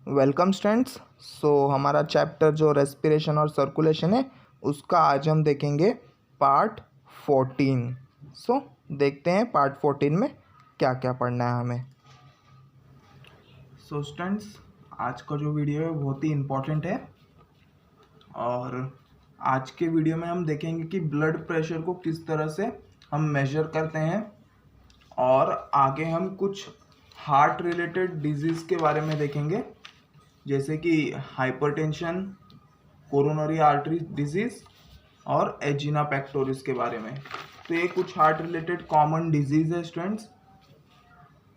Welcome students. हमारा chapter जो respiration और सर्कुलेशन है उसका आज हम देखेंगे पार्ट 14। देखते हैं पार्ट 14 में क्या क्या पढ़ना है हमें। स्टूडेंट्स, आज का जो वीडियो है बहुत ही इम्पोर्टेंट है और आज के वीडियो में हम देखेंगे कि ब्लड प्रेशर को किस तरह से हम मेजर करते हैं और आगे हम कुछ हार्ट रिलेटेड डिजीज़ के बारे में देखेंगे, जैसे कि हाइपरटेंशन, कोरोनरी आर्टरी डिजीज़ और एजिना पेक्टोरिस के बारे में। तो ये कुछ हार्ट रिलेटेड कॉमन डिजीज़ है स्टूडेंट्स,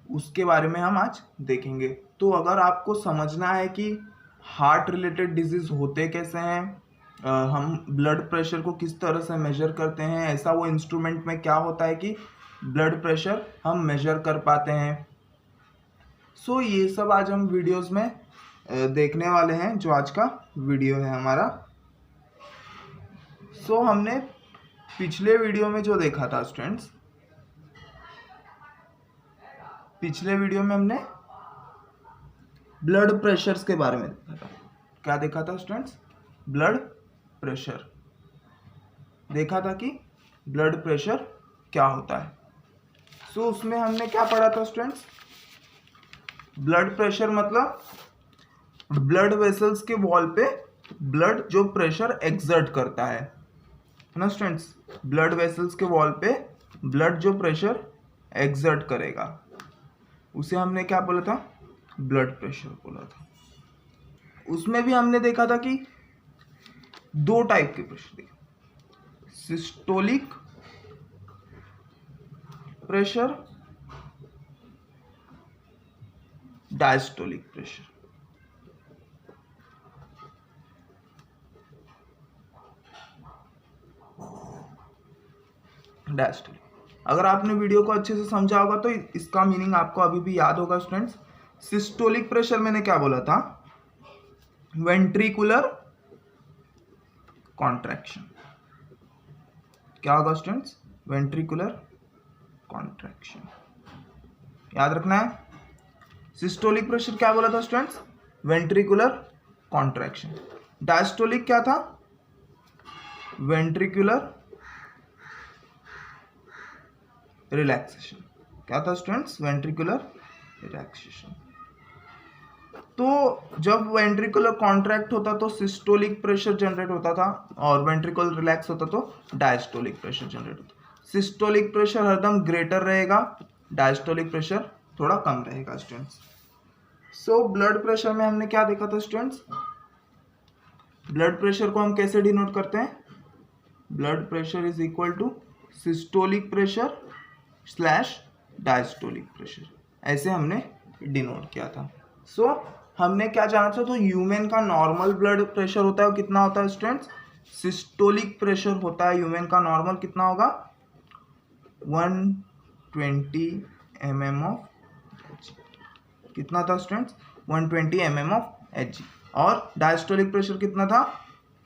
उसके बारे में हम आज देखेंगे। तो अगर आपको समझना है कि हार्ट रिलेटेड डिजीज़ होते कैसे हैं, हम ब्लड प्रेशर को किस तरह से मेजर करते हैं, ऐसा वो इंस्ट्रूमेंट में क्या होता है कि ब्लड प्रेशर हम मेजर कर पाते हैं। ये सब आज हम वीडियोस में देखने वाले हैं, जो आज का वीडियो है हमारा। हमने पिछले वीडियो में जो देखा था स्टूडेंट्स, पिछले वीडियो में हमने ब्लड प्रेशर्स के बारे में देखा था। क्या देखा था स्टूडेंट्स? ब्लड प्रेशर देखा था कि ब्लड प्रेशर क्या होता है। उसमें हमने क्या पढ़ा था स्टूडेंट्स? ब्लड प्रेशर मतलब ब्लड वेसल्स के वॉल पे ब्लड जो प्रेशर एक्सर्ट करता है ना स्टूडेंट्स। ब्लड वेसल्स के वॉल पे ब्लड जो प्रेशर एक्सर्ट करेगा उसे हमने क्या बोला था? ब्लड प्रेशर बोला था। उसमें भी हमने देखा था कि दो टाइप के प्रेशर देखे, systolic pressure, diastolic pressure. Diastolic, अगर आपने वीडियो को अच्छे से समझा होगा तो इसका मीनिंग आपको अभी भी याद होगा स्टूडेंट्स। सिस्टोलिक प्रेशर मैंने क्या बोला था? Ventricular contraction. क्या होगा स्टूडेंट्स? वेंट्रिकुलर कॉन्ट्रैक्शन, याद रखना है। सिस्टोलिक प्रेशर क्या बोला था स्टूडेंट्स? Ventricular contraction. डायस्टोलिक क्या था? Ventricular relaxation. क्या था स्टूडेंट्स? Ventricular relaxation. तो जब वेंट्रिकुलर कॉन्ट्रैक्ट होता तो सिस्टोलिक प्रेशर जनरेट होता था और वेंट्रिकुलर रिलैक्स होता तो डायस्टोलिक प्रेशर जनरेट होता। सिस्टोलिक प्रेशर हरदम ग्रेटर रहेगा, डायस्टोलिक प्रेशर थोड़ा कम रहेगा स्टूडेंट्स। ब्लड प्रेशर में हमने क्या देखा था स्टूडेंट्स? ब्लड प्रेशर को हम कैसे डिनोट करते हैं? Blood pressure is equal to systolic pressure slash diastolic pressure, ऐसे हमने डिनोट किया था। हमने क्या जाना था? तो ह्यूमन का नॉर्मल ब्लड प्रेशर होता है, कितना होता है स्टूडेंट्स? सिस्टोलिक प्रेशर होता है ह्यूमन का नॉर्मल, कितना होगा? 120 mm ऑफ, कितना था स्टूडेंट्स? 120 mm of Hg। और डायस्टोलिक प्रेशर कितना था?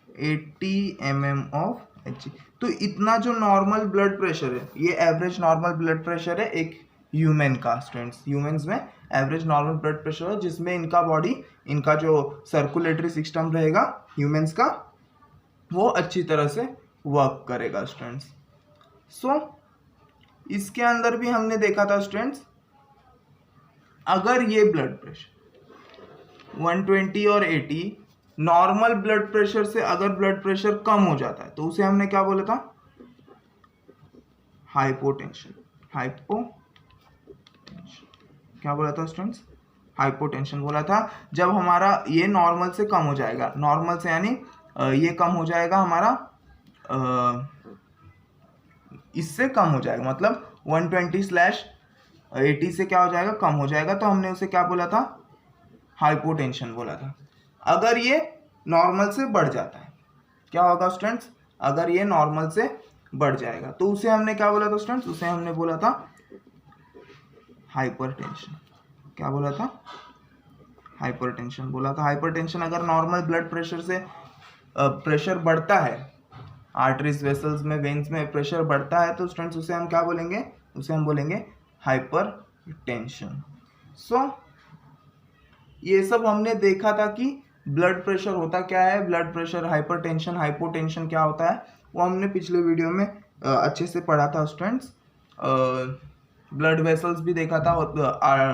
80 mm ऑफ Hg। तो इतना जो नॉर्मल ब्लड प्रेशर है, ये एवरेज नॉर्मल ब्लड प्रेशर है एक ह्यूमन का स्टूडेंट्स। ह्यूमंस में एवरेज नॉर्मल ब्लड प्रेशर है जिसमें इनका बॉडी, इनका जो सर्कुलेटरी सिस्टम रहेगा ह्यूमंस का, वो अच्छी तरह से वर्क करेगा स्टूडेंट्स। इसके अंदर भी हमने देखा था स्टूडेंट्स, अगर ये ब्लड प्रेशर 120 और 80 नॉर्मल ब्लड प्रेशर से अगर ब्लड प्रेशर कम हो जाता है तो उसे हमने क्या बोला था? हाइपोटेंशन। क्या बोला था स्टूडेंट्स? हाइपोटेंशन बोला था। जब हमारा ये नॉर्मल से कम हो जाएगा, नॉर्मल से यानी ये कम हो जाएगा हमारा, इससे कम हो जाएगा, मतलब 120/80 से क्या हो जाएगा? कम हो जाएगा, तो हमने उसे क्या बोला था? हाइपोटेंशन बोला था। अगर ये नॉर्मल से बढ़ जाता है, क्या होगा स्टूडेंट्स? अगर ये नॉर्मल से बढ़ जाएगा तो उसे हमने क्या बोला था स्टूडेंट्स? उसे हमने बोला था हाइपरटेंशन। क्या बोला था? हाइपरटेंशन बोला था। हाइपरटेंशन अगर नॉर्मल ब्लड प्रेशर से प्रेशर बढ़ता है, आर्टरीज, वेसल्स में, वेन्स में प्रेशर बढ़ता है तो स्टूडेंट्स उसे हम क्या बोलेंगे? उसे हम बोलेंगे हाइपरटेंशन। ये सब हमने देखा था कि ब्लड प्रेशर होता क्या है, ब्लड प्रेशर, हाइपरटेंशन, हाइपोटेंशन क्या होता है, वो हमने पिछले वीडियो में अच्छे से पढ़ा था स्टूडेंट्स। ब्लड वेसल्स भी देखा था,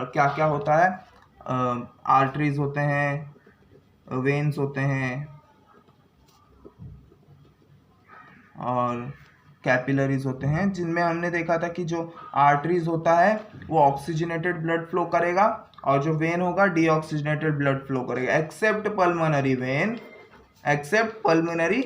क्या क्या होता है, आर्टरीज होते हैं, वेन्स होते हैं और कैपिलरीज होते हैं, जिनमें हमने देखा था कि जो आर्टरीज होता है वो ऑक्सीजनेटेड ब्लड फ्लो करेगा और जो वेन होगा डीऑक्सीजनेटेड ब्लड फ्लो करेगा, except pulmonary vein, except pulmonary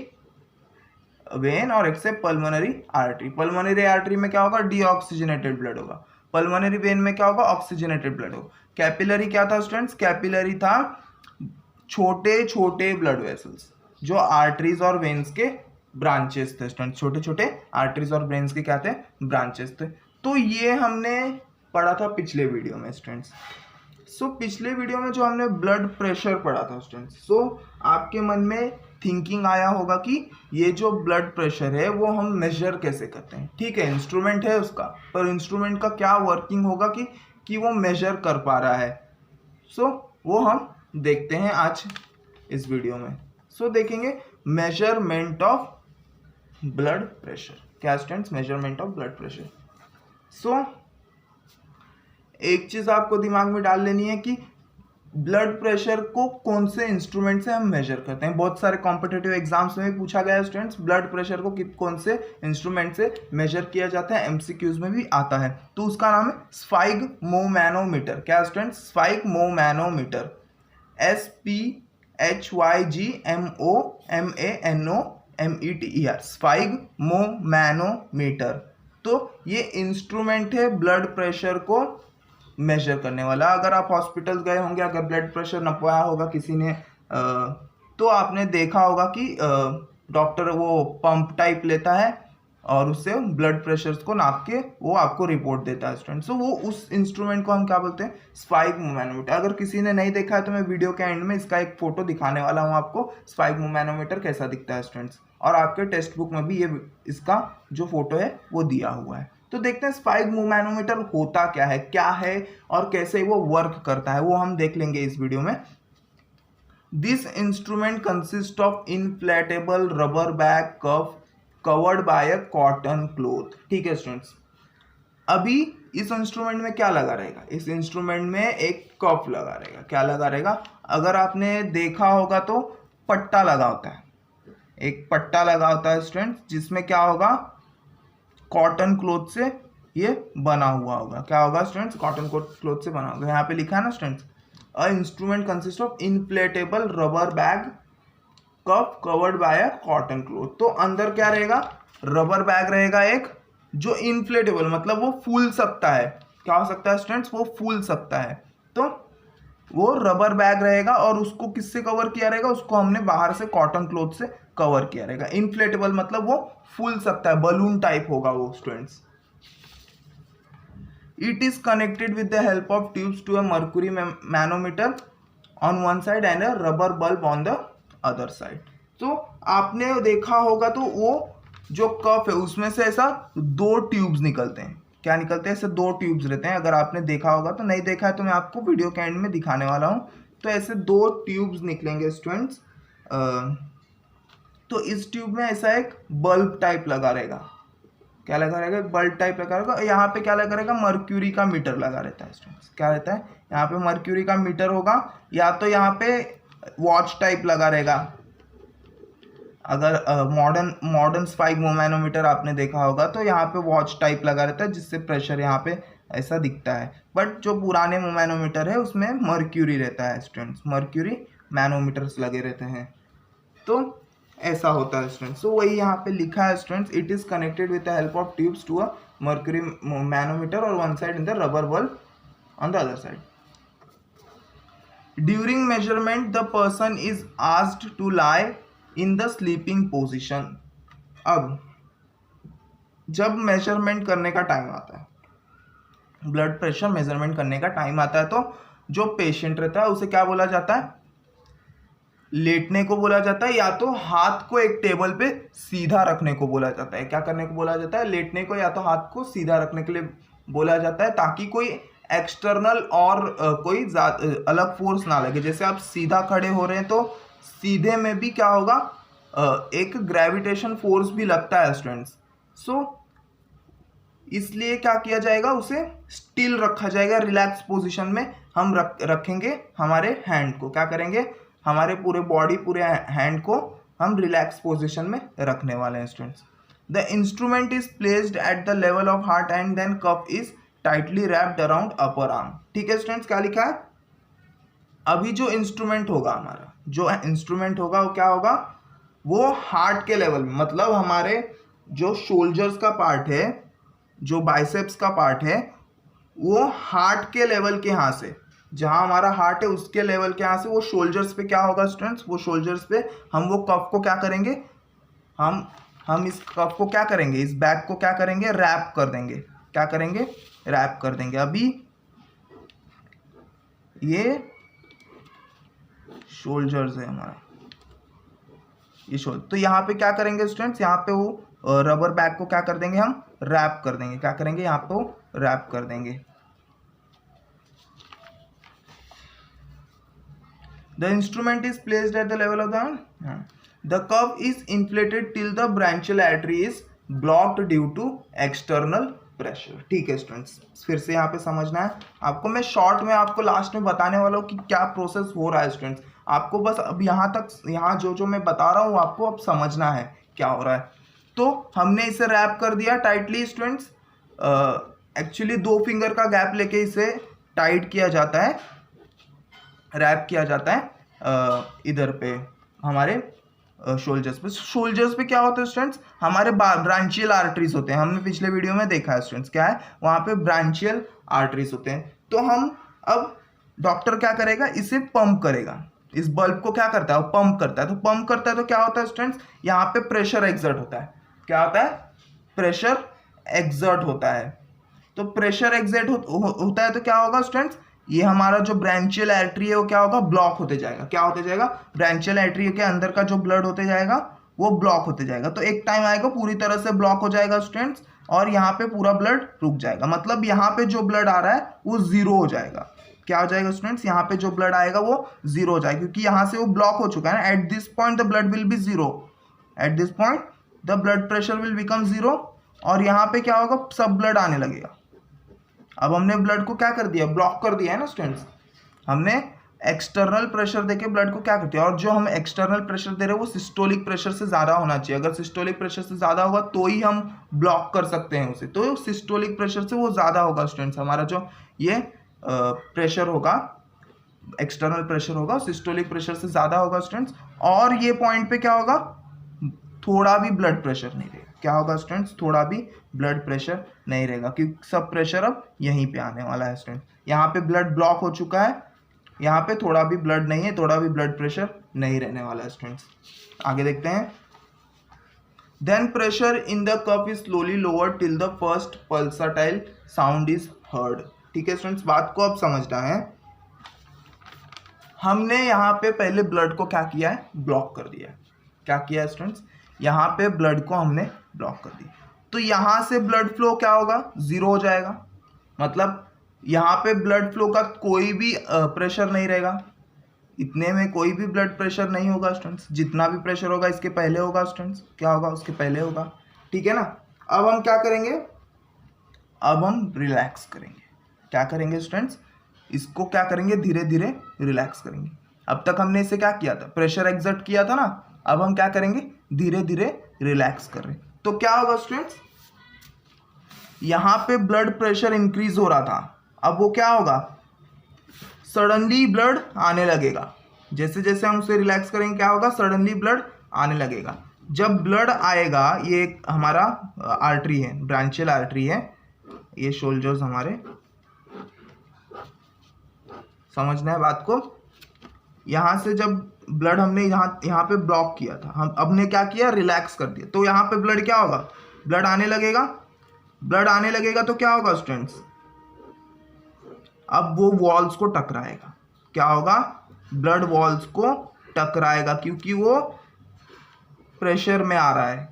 vein और except pulmonary artery. Pulmonary artery में क्या होगा, डीऑक्सीजनेटेड ब्लड होगा, पल्मोनरी वेन में क्या होगा, ऑक्सीजनेटेड ब्लड होगा। कैपिलरी क्या था स्टूडेंट्स, कैपिलरी था छोटे छोटे ब्लड वेसल्स जो आर्टरीज और वेन्स के ब्रांचेस थे स्टूडेंट्स, छोटे छोटे आर्टरीज और वेन्स के क्या थे, ब्रांचेस थे। तो ये हमने पढ़ा था पिछले वीडियो में स्टूडेंट्स। पिछले वीडियो में जो हमने ब्लड प्रेशर पढ़ा था स्टूडेंट्स, आपके मन में थिंकिंग आया होगा कि ये जो ब्लड प्रेशर है वो हम मेजर कैसे करते हैं। ठीक है, इंस्ट्रूमेंट है उसका, पर इंस्ट्रूमेंट का क्या वर्किंग होगा कि वो मेजर कर पा रहा है। वो हम देखते हैं आज इस वीडियो में। देखेंगे मेजरमेंट ऑफ ब्लड प्रेशर। क्या students, measurement of blood pressure. एक चीज आपको दिमाग में डाल लेनी है कि ब्लड प्रेशर को कौन से इंस्ट्रूमेंट से हम मेजर करते हैं। बहुत सारे कॉम्पिटिटिव एग्जाम्स में भी पूछा गया है स्टूडेंट्स, ब्लड प्रेशर को कौन से इंस्ट्रूमेंट से मेजर किया जाता है, एमसीक्यूज में भी आता है। तो उसका नाम है स्फाइगमोमैनोमीटर। क्या स्टूडेंट्स, स्फाइगमोमैनोमीटर, SPHYGMOMANOMETER, स्फाइगमोमैनोमीटर। तो ये इंस्ट्रूमेंट है ब्लड प्रेशर को मेजर करने वाला। अगर आप हॉस्पिटल गए होंगे, अगर ब्लड प्रेशर नपाया होगा किसी ने, तो आपने देखा होगा कि डॉक्टर वो पंप टाइप लेता है और उससे ब्लड प्रेशर को नाप के वो आपको रिपोर्ट देता है स्टूडेंट। वो उस इंस्ट्रूमेंट को हम क्या बोलते हैं, स्फाइगमोमैनोमीटर। अगर किसी ने नहीं देखा है तो मैं वीडियो के एंड में इसका एक फोटो दिखाने वाला हूँ आपको, स्फाइगमोमैनोमीटर कैसा दिखता है स्टूडेंट्स, और आपके टेक्स्ट बुक में भी ये इसका जो फोटो है वो दिया हुआ है। तो देखते हैं स्फाइगमोमैनोमीटर होता क्या है और कैसे वो वर्क करता है, वो हम देख लेंगे इस वीडियो में। This instrument consist of inflatable rubber bag cuff covered by a cotton cloth. ठीक है स्टूडेंट्स, अभी इस इंस्ट्रूमेंट में क्या लगा रहेगा, इस इंस्ट्रूमेंट में एक कफ लगा रहेगा। क्या लगा रहेगा, अगर आपने देखा होगा तो पट्टा लगा होता है, एक पट्टा लगा होता है स्टूडेंट्स, जिसमें क्या होगा, कॉटन क्लॉथ से ये बना हुआ होगा। क्या होगा स्टूडेंट्स, कॉटन क्लॉथ से बना होगा। यहाँ पे लिखा है ना students, a instrument consist of inflatable rubber bag cup covered by a cotton cloth. तो अंदर क्या रहेगा, रबर बैग रहेगा एक, जो इनफ्लेटेबल मतलब वो फूल सकता है। क्या हो सकता है स्टूडेंट्स, वो फूल सकता है। तो वो रबर बैग रहेगा और उसको किससे कवर किया रहेगा, उसको हमने बाहर से कॉटन क्लॉथ से कवर किया रहेगा। इनफ्लेटेबल मतलब वो फूल सकता है, बलून टाइप होगा वो students. It is connected with the help of tubes to a mercury manometer on one side and a rubber bulb on the other side. तो आपने देखा होगा तो वो जो कप है उसमें से ऐसा दो ट्यूब्स निकलते हैं। क्या निकलते हैं, ऐसे दो ट्यूब्स रहते हैं। अगर आपने देखा होगा तो, नहीं देखा है तो मैं आपको वीडियो के एंड में दिखाने वाला हूँ। तो ऐसे दो ट्यूब्स निकलेंगे स्टूडेंट्स। तो इस ट्यूब में ऐसा एक बल्ब टाइप लगा रहेगा। क्या लगा रहेगा, बल्ब टाइप लगा रहेगा। यहाँ पे क्या लगा रहेगा, मर्क्यूरी का मीटर लगा रहता है स्टूडेंट्स। क्या रहता है, यहाँ पे मर्क्यूरी का मीटर होगा, या तो यहाँ पे वॉच टाइप लगा रहेगा। अगर मॉडर्न स्फाइगमोमैनोमीटर आपने देखा होगा तो यहाँ पे वॉच टाइप लगा रहता है, जिससे प्रेशर यहाँ पे ऐसा दिखता है। बट जो पुराने मैनोमीटर है उसमें मर्क्यूरी रहता है स्टूडेंट्स, मर्क्यूरी मैनोमीटर्स लगे रहते हैं। तो ऐसा होता है स्टूडेंट्स। तो वही यहाँ पे लिखा है students, it is connected with the help of tubes to a mercury manometer और one side in the rubber bulb on the other side. During measurement the person is asked to lie in the sleeping position. अब जब measurement करने का time आता है, blood pressure measurement करने का time आता है, तो जो पेशेंट रहता है उसे क्या बोला जाता है, लेटने को बोला जाता है, या तो हाथ को एक टेबल पे सीधा रखने को बोला जाता है। क्या करने को बोला जाता है, लेटने को या तो हाथ को सीधा रखने के लिए बोला जाता है, ताकि कोई एक्सटर्नल और कोई अलग फोर्स ना लगे। जैसे आप सीधा खड़े हो रहे हैं तो सीधे में भी क्या होगा, एक ग्रेविटेशन फोर्स भी लगता है स्टूडेंट्स। सो इसलिए क्या किया जाएगा, उसे स्टिल रखा जाएगा, रिलैक्स पोजीशन में हम रखेंगे हमारे हैंड को। क्या करेंगे, हमारे पूरे बॉडी, पूरे हैंड को हम रिलैक्स पोजीशन में रखने वाले हैं students. The instrument is placed at the level of heart and then cuff is tightly wrapped around upper arm. ठीक है स्टूडेंट्स, क्या लिखा है, अभी जो इंस्ट्रूमेंट होगा हमारा, जो इंस्ट्रूमेंट होगा वो क्या होगा, वो हार्ट के लेवल में, मतलब हमारे जो शोल्डर्स का पार्ट है, जो बाइसेप्स का पार्ट है, वो हार्ट के लेवल के यहाँ से, जहाँ हमारा हार्ट है उसके लेवल के यहाँ से वो शोल्डर्स पे क्या होगा स्टूडेंट्स, वो शोल्डर्स पे हम वो कफ को क्या करेंगे, हम इस कफ को क्या करेंगे, इस बैक को क्या करेंगे, रैप कर देंगे। क्या करेंगे, रैप कर देंगे। अभी ये शोल्डर्स है हमारा, ये शोल्डर, तो यहाँ पे क्या करेंगे स्टूडेंट्स, यहाँ पे वो रबर बैग को क्या कर देंगे, हम रैप कर देंगे। क्या करेंगे, यहाँ पे वो रैप कर देंगे। The instrument is placed at the level of the hand. The cuff is inflated till the branchial artery is blocked due to external pressure. ठीक है स्टूडेंट्स, फिर से यहाँ पे समझना है आपको। मैं शॉर्ट में आपको लास्ट में बताने वाला हूँ कि क्या प्रोसेस हो रहा है स्टूडेंट्स। आपको बस अब यहाँ तक, यहाँ जो मैं बता रहा हूँ आपको अब समझना है क्या हो रहा है। तो हमने इसे रैप कर दिया टाइटली स्टूडेंट्स। एक्चुअली 2 फिंगर का गैप लेके इसे टाइट किया जाता है, रैप किया जाता है इधर पे हमारे शोल्डर्स पे। शोल्डर्स पे क्या होता है स्टूडेंट्स, हमारे ब्रांचियल आर्टरीज होते हैं। हमने पिछले वीडियो में देखा है स्टूडेंट्स, क्या है वहाँ पे ब्रांचियल आर्टरीज होते हैं। तो हम अब डॉक्टर क्या करेगा, इसे पंप करेगा, इस बल्ब को क्या करता है, वो पंप करता है। तो पंप करता है तो क्या होता है स्टूडेंट्स, यहाँ पे प्रेशर एक्सर्ट होता है। क्या होता है, प्रेशर एक्सर्ट होता है। तो प्रेशर एक्सर्ट होता है तो क्या होगा स्टूडेंट्स, ये हमारा जो ब्रांचियल आर्टरी है वो क्या होगा, ब्लॉक होते जाएगा। क्या होते जाएगा, ब्रांचियल आर्टरी के अंदर का जो ब्लड होते जाएगा वो ब्लॉक होते जाएगा। तो एक टाइम आएगा पूरी तरह से ब्लॉक हो जाएगा स्टूडेंट्स, और यहाँ पे पूरा ब्लड रुक जाएगा। मतलब यहाँ पे जो ब्लड आ रहा है वो जीरो हो जाएगा। क्या हो जाएगा स्टूडेंट्स, यहाँ पे जो ब्लड आएगा वो जीरो हो जाएगा, क्योंकि यहाँ से वो ब्लॉक हो चुका है ना। At this point the blood will be zero, at this point the blood pressure will become zero, और यहाँ पे क्या होगा, सब ब्लड आने लगेगा। अब हमने ब्लड को क्या कर दिया, ब्लॉक कर दिया है ना स्टूडेंट्स। हमने एक्सटर्नल प्रेशर देके ब्लड को क्या कर दिया, और जो हम एक्सटर्नल प्रेशर दे रहे हैं वो सिस्टोलिक प्रेशर से ज़्यादा होना चाहिए। अगर सिस्टोलिक प्रेशर से ज़्यादा होगा तो ही हम ब्लॉक कर सकते हैं उसे। तो सिस्टोलिक प्रेशर से वो ज़्यादा होगा स्टूडेंट्स, हमारा जो ये प्रेशर होगा, एक्सटर्नल प्रेशर होगा, सिस्टोलिक प्रेशर से ज़्यादा होगा स्टूडेंट्स। और ये पॉइंट पे क्या होगा, थोड़ा भी ब्लड प्रेशर नहीं रहेगा। क्या होगा स्टूडेंट्स, थोड़ा भी ब्लड प्रेशर नहीं रहेगा, क्योंकि सब प्रेशर अब यहीं पे आने वाला है स्टूडेंट। यहाँ पे ब्लड ब्लॉक हो चुका है, यहाँ पे थोड़ा भी ब्लड नहीं है, थोड़ा भी ब्लड प्रेशर नहीं रहने वाला है स्टूडेंट्स। आगे देखते हैं। Then pressure in the cuff is slowly lower till the first pulsatile sound is heard. ठीक है स्टूडेंट्स, बात को अब समझना है। हमने यहाँ पे पहले ब्लड को क्या किया है, ब्लॉक कर दिया है। क्या किया है स्टूडेंट्स, यहाँ पे ब्लड को हमने ब्लॉक कर दिया। तो यहाँ से ब्लड फ्लो क्या होगा, जीरो हो जाएगा। मतलब यहाँ पे ब्लड फ्लो का कोई भी प्रेशर नहीं रहेगा, इतने में कोई भी ब्लड प्रेशर नहीं होगा स्टूडेंट्स। जितना भी प्रेशर होगा इसके पहले होगा स्टूडेंट्स, क्या होगा, उसके पहले होगा। ठीक है ना। अब हम क्या करेंगे, अब हम रिलैक्स करेंगे। क्या करेंगे स्टूडेंट्स, इसको क्या करेंगे, धीरे धीरे रिलैक्स करेंगे। अब तक हमने इसे क्या किया था, प्रेशर एक्सर्ट किया था ना। अब हम क्या करेंगे, धीरे धीरे रिलैक्स कर रहे हैं। तो क्या होगा स्टूडेंट्स, यहाँ पे ब्लड प्रेशर इंक्रीज हो रहा था, अब वो क्या होगा, सडनली ब्लड आने लगेगा। जैसे जैसे हम उसे रिलैक्स करेंगे क्या होगा, सडनली ब्लड आने लगेगा। जब ब्लड आएगा, ये हमारा आर्टरी है, ब्रांचियल आर्टरी है, ये शोल्डर्स हमारे, समझना है बात को। यहाँ से जब ब्लड हमने यहाँ पे ब्लॉक किया था, हम अब ने क्या किया, रिलैक्स कर दिया। तो यहाँ पे ब्लड क्या होगा, ब्लड आने लगेगा। ब्लड आने लगेगा तो क्या होगा स्टूडेंट्स, अब वो वॉल्स को टकराएगा। क्या होगा, ब्लड वॉल्स को टकराएगा, क्योंकि वो प्रेशर में आ रहा है।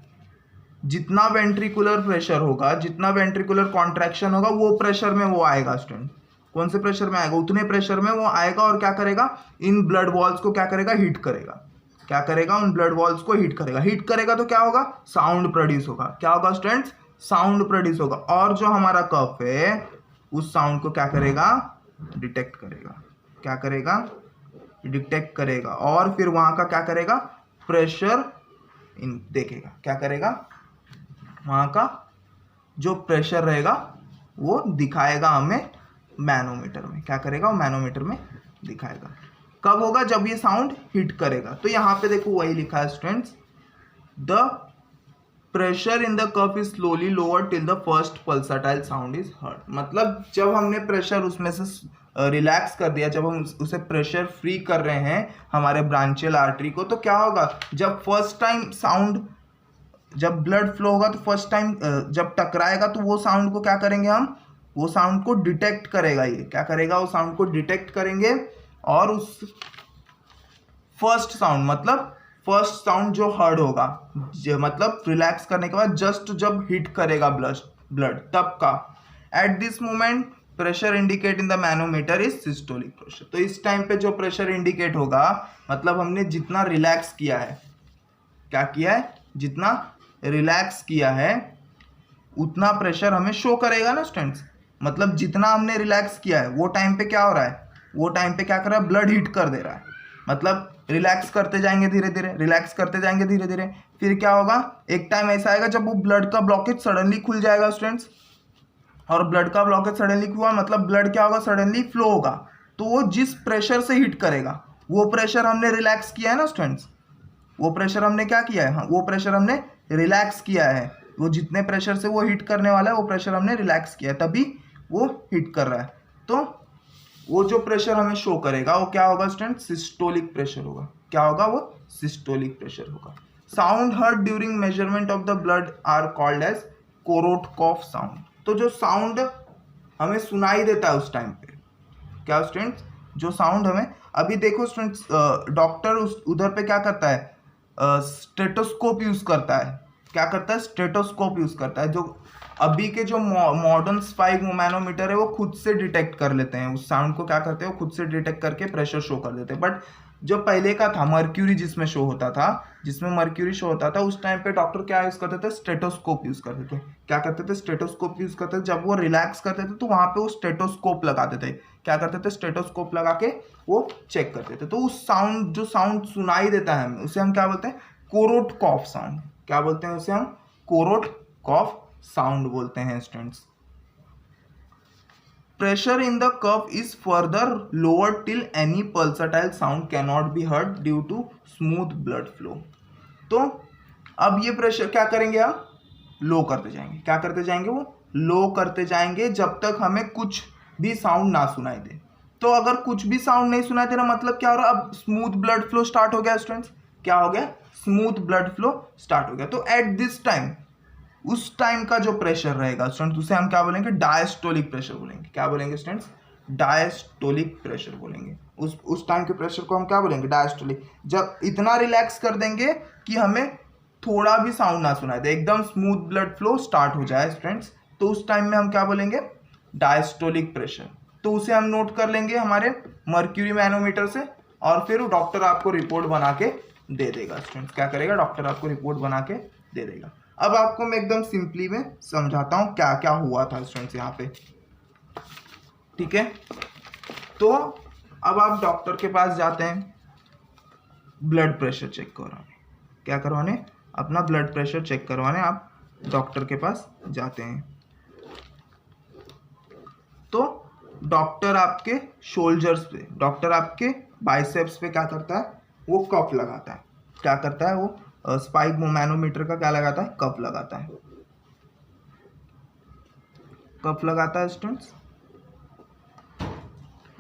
जितना वेंट्रिकुलर प्रेशर होगा, जितना वेंट्रिकुलर कॉन्ट्रैक्शन होगा, वो प्रेशर में वो आएगा स्टूडेंट। कौन से प्रेशर में आएगा, उतने प्रेशर में वो आएगा और क्या करेगा, इन ब्लड वॉल्स को क्या करेगा, हीट करेगा। क्या करेगा, उन ब्लड वॉल्स को हीट करेगा। हीट करेगा तो क्या होगा, साउंड प्रोड्यूस होगा। क्या होगा स्टूडेंट्स, साउंड प्रोड्यूस होगा। और जो हमारा कफ है उस साउंड को क्या करेगा, डिटेक्ट करेगा। क्या करेगा, डिटेक्ट करेगा। और फिर वहां का क्या करेगा, प्रेशर इन देखेगा। क्या करेगा, वहां का जो प्रेशर रहेगा वो दिखाएगा हमें मैनोमीटर में। क्या करेगा, वो मैनोमीटर में दिखाएगा। कब होगा, जब ये साउंड हिट करेगा। तो यहाँ पे देखो वही लिखा है students, the pressure in the cuff is slowly lower till the first pulsatile sound is heard. मतलब जब हमने प्रेशर उसमें से रिलैक्स कर दिया, जब हम उसे प्रेशर फ्री कर रहे हैं हमारे ब्रांचियल आर्टरी को, तो क्या होगा, जब फर्स्ट टाइम साउंड, जब ब्लड फ्लो होगा तो फर्स्ट टाइम जब टकराएगा तो वो साउंड को क्या करेंगे हम, वो साउंड को डिटेक्ट करेगा। ये क्या करेगा, वो साउंड को डिटेक्ट करेंगे और उस फर्स्ट साउंड, मतलब फर्स्ट साउंड जो हर्ड होगा, मतलब रिलैक्स करने के बाद जस्ट जब हिट करेगा ब्लड तब का, at this moment pressure indicate in the manometer is systolic pressure. तो इस टाइम पे जो प्रेशर इंडिकेट होगा, मतलब हमने जितना रिलैक्स किया है, क्या किया है, जितना रिलैक्स किया है उतना प्रेशर हमें शो करेगा ना स्टूडेंट्स। मतलब जितना हमने रिलैक्स किया है वो टाइम पे क्या हो रहा है, वो टाइम पे क्या कर रहा है, ब्लड हीट कर दे रहा है। मतलब रिलैक्स करते जाएंगे धीरे धीरे, रिलैक्स करते जाएंगे धीरे धीरे, फिर क्या होगा, एक टाइम ऐसा आएगा जब वो ब्लड का ब्लॉकेज सडनली खुल जाएगा स्टूडेंट्स। और ब्लड का ब्लॉकेज सडनली हुआ मतलब ब्लड क्या होगा, सडनली फ्लो होगा। तो वो जिस प्रेशर से हिट करेगा वो प्रेशर हमने रिलैक्स किया है ना स्टूडेंट्स, वो प्रेशर हमने क्या किया है, हाँ वो प्रेशर हमने रिलैक्स किया है। वो जितने प्रेशर से वो हिट करने वाला है वो प्रेशर हमने रिलैक्स किया है, तभी वो हिट कर रहा है। तो वो जो प्रेशर हमें शो करेगा वो क्या होगा स्टूडेंट, सिस्टोलिक प्रेशर होगा। क्या होगा, वो सिस्टोलिक प्रेशर होगा। Sound heard during measurement of the blood are called as Korotkoff sound. तो जो साउंड हमें सुनाई देता है उस टाइम पे, क्या स्टूडेंट्स, जो साउंड हमें, अभी देखो स्टूडेंट्स, डॉक्टर उधर पे क्या करता है, स्टेटोस्कोप यूज करता है। क्या करता है, स्टेटोस्कोप यूज करता है। जो अभी के जो मॉडर्न स्पाइक मैनोमीटर है वो खुद से डिटेक्ट कर लेते हैं उस साउंड को। क्या करते हैं, वो खुद से डिटेक्ट करके प्रेशर शो कर देते हैं। बट जो पहले का था मर्क्यूरी, जिसमें शो होता था, जिसमें मर्क्यूरी शो होता था, उस टाइम पे डॉक्टर क्या यूज करते थे, स्टेटोस्कोप यूज करते थे। क्या करते थे, स्टेटोस्कोप यूज करते थे। जब वो रिलैक्स करते थे तो वहां पे वो स्टेटोस्कोप लगाते थे। क्या करते थे, स्टेटोस्कोप लगा के वो चेक करते थे। तो उस साउंड, जो साउंड सुनाई देता है हमें, उसे हम क्या बोलते हैं, कोरोटकॉफ साउंड। क्या बोलते हैं उसे हम, कोरोटकॉफ साउंड बोलते हैं students. Pressure in the cuff is further lower till any pulsatile sound can not be heard due to smooth blood flow. तो अब ये प्रेशर क्या करेंगे, हम लो करते जाएंगे। क्या करते जाएंगे, वो लो करते जाएंगे जब तक हमें कुछ भी साउंड ना सुनाई दे। तो अगर कुछ भी साउंड नहीं सुनाई दे रहा, मतलब क्या हो रहा है, अब स्मूथ ब्लड फ्लो स्टार्ट हो गया स्टूडेंट्स। क्या हो गया, स्मूथ ब्लड फ्लो स्टार्ट हो गया। तो एट दिस टाइम, उस टाइम का जो प्रेशर रहेगा स्टूडेंट्स, उसे हम क्या बोलेंगे, डायस्टोलिक प्रेशर बोलेंगे। क्या बोलेंगे स्टूडेंट्स, डायस्टोलिक प्रेशर बोलेंगे। उस टाइम के प्रेशर को हम क्या बोलेंगे, डायस्टोलिक। जब इतना रिलैक्स कर देंगे कि हमें थोड़ा भी साउंड ना सुनाई दे, एकदम स्मूथ ब्लड फ्लो स्टार्ट हो जाए स्टूडेंट्स, तो उस टाइम में हम क्या बोलेंगे, डायस्टोलिक प्रेशर। तो उसे हम नोट कर लेंगे हमारे मर्क्यूरी मैनोमीटर से, और फिर डॉक्टर आपको रिपोर्ट बना के दे देगा स्टूडेंट्स। क्या करेगा, डॉक्टर आपको रिपोर्ट बना के दे देगा। अब आपको मैं एकदम सिंपली में समझाता हूँ क्या क्या हुआ था स्टूडेंट्स यहाँ पे, ठीक है। तो अब आप डॉक्टर के पास जाते हैं ब्लड प्रेशर चेक करवाने। क्या करवाने, अपना ब्लड प्रेशर चेक करवाने आप डॉक्टर के पास जाते हैं। तो डॉक्टर आपके शोल्डर्स पे, डॉक्टर आपके बाइसेप्स पे क्या करता है, वो कप लगाता है। क्या करता है, वो स्पाइक मैनोमीटर का क्या लगाता है, कप लगाता है। कप लगाता है स्टूडेंट्स।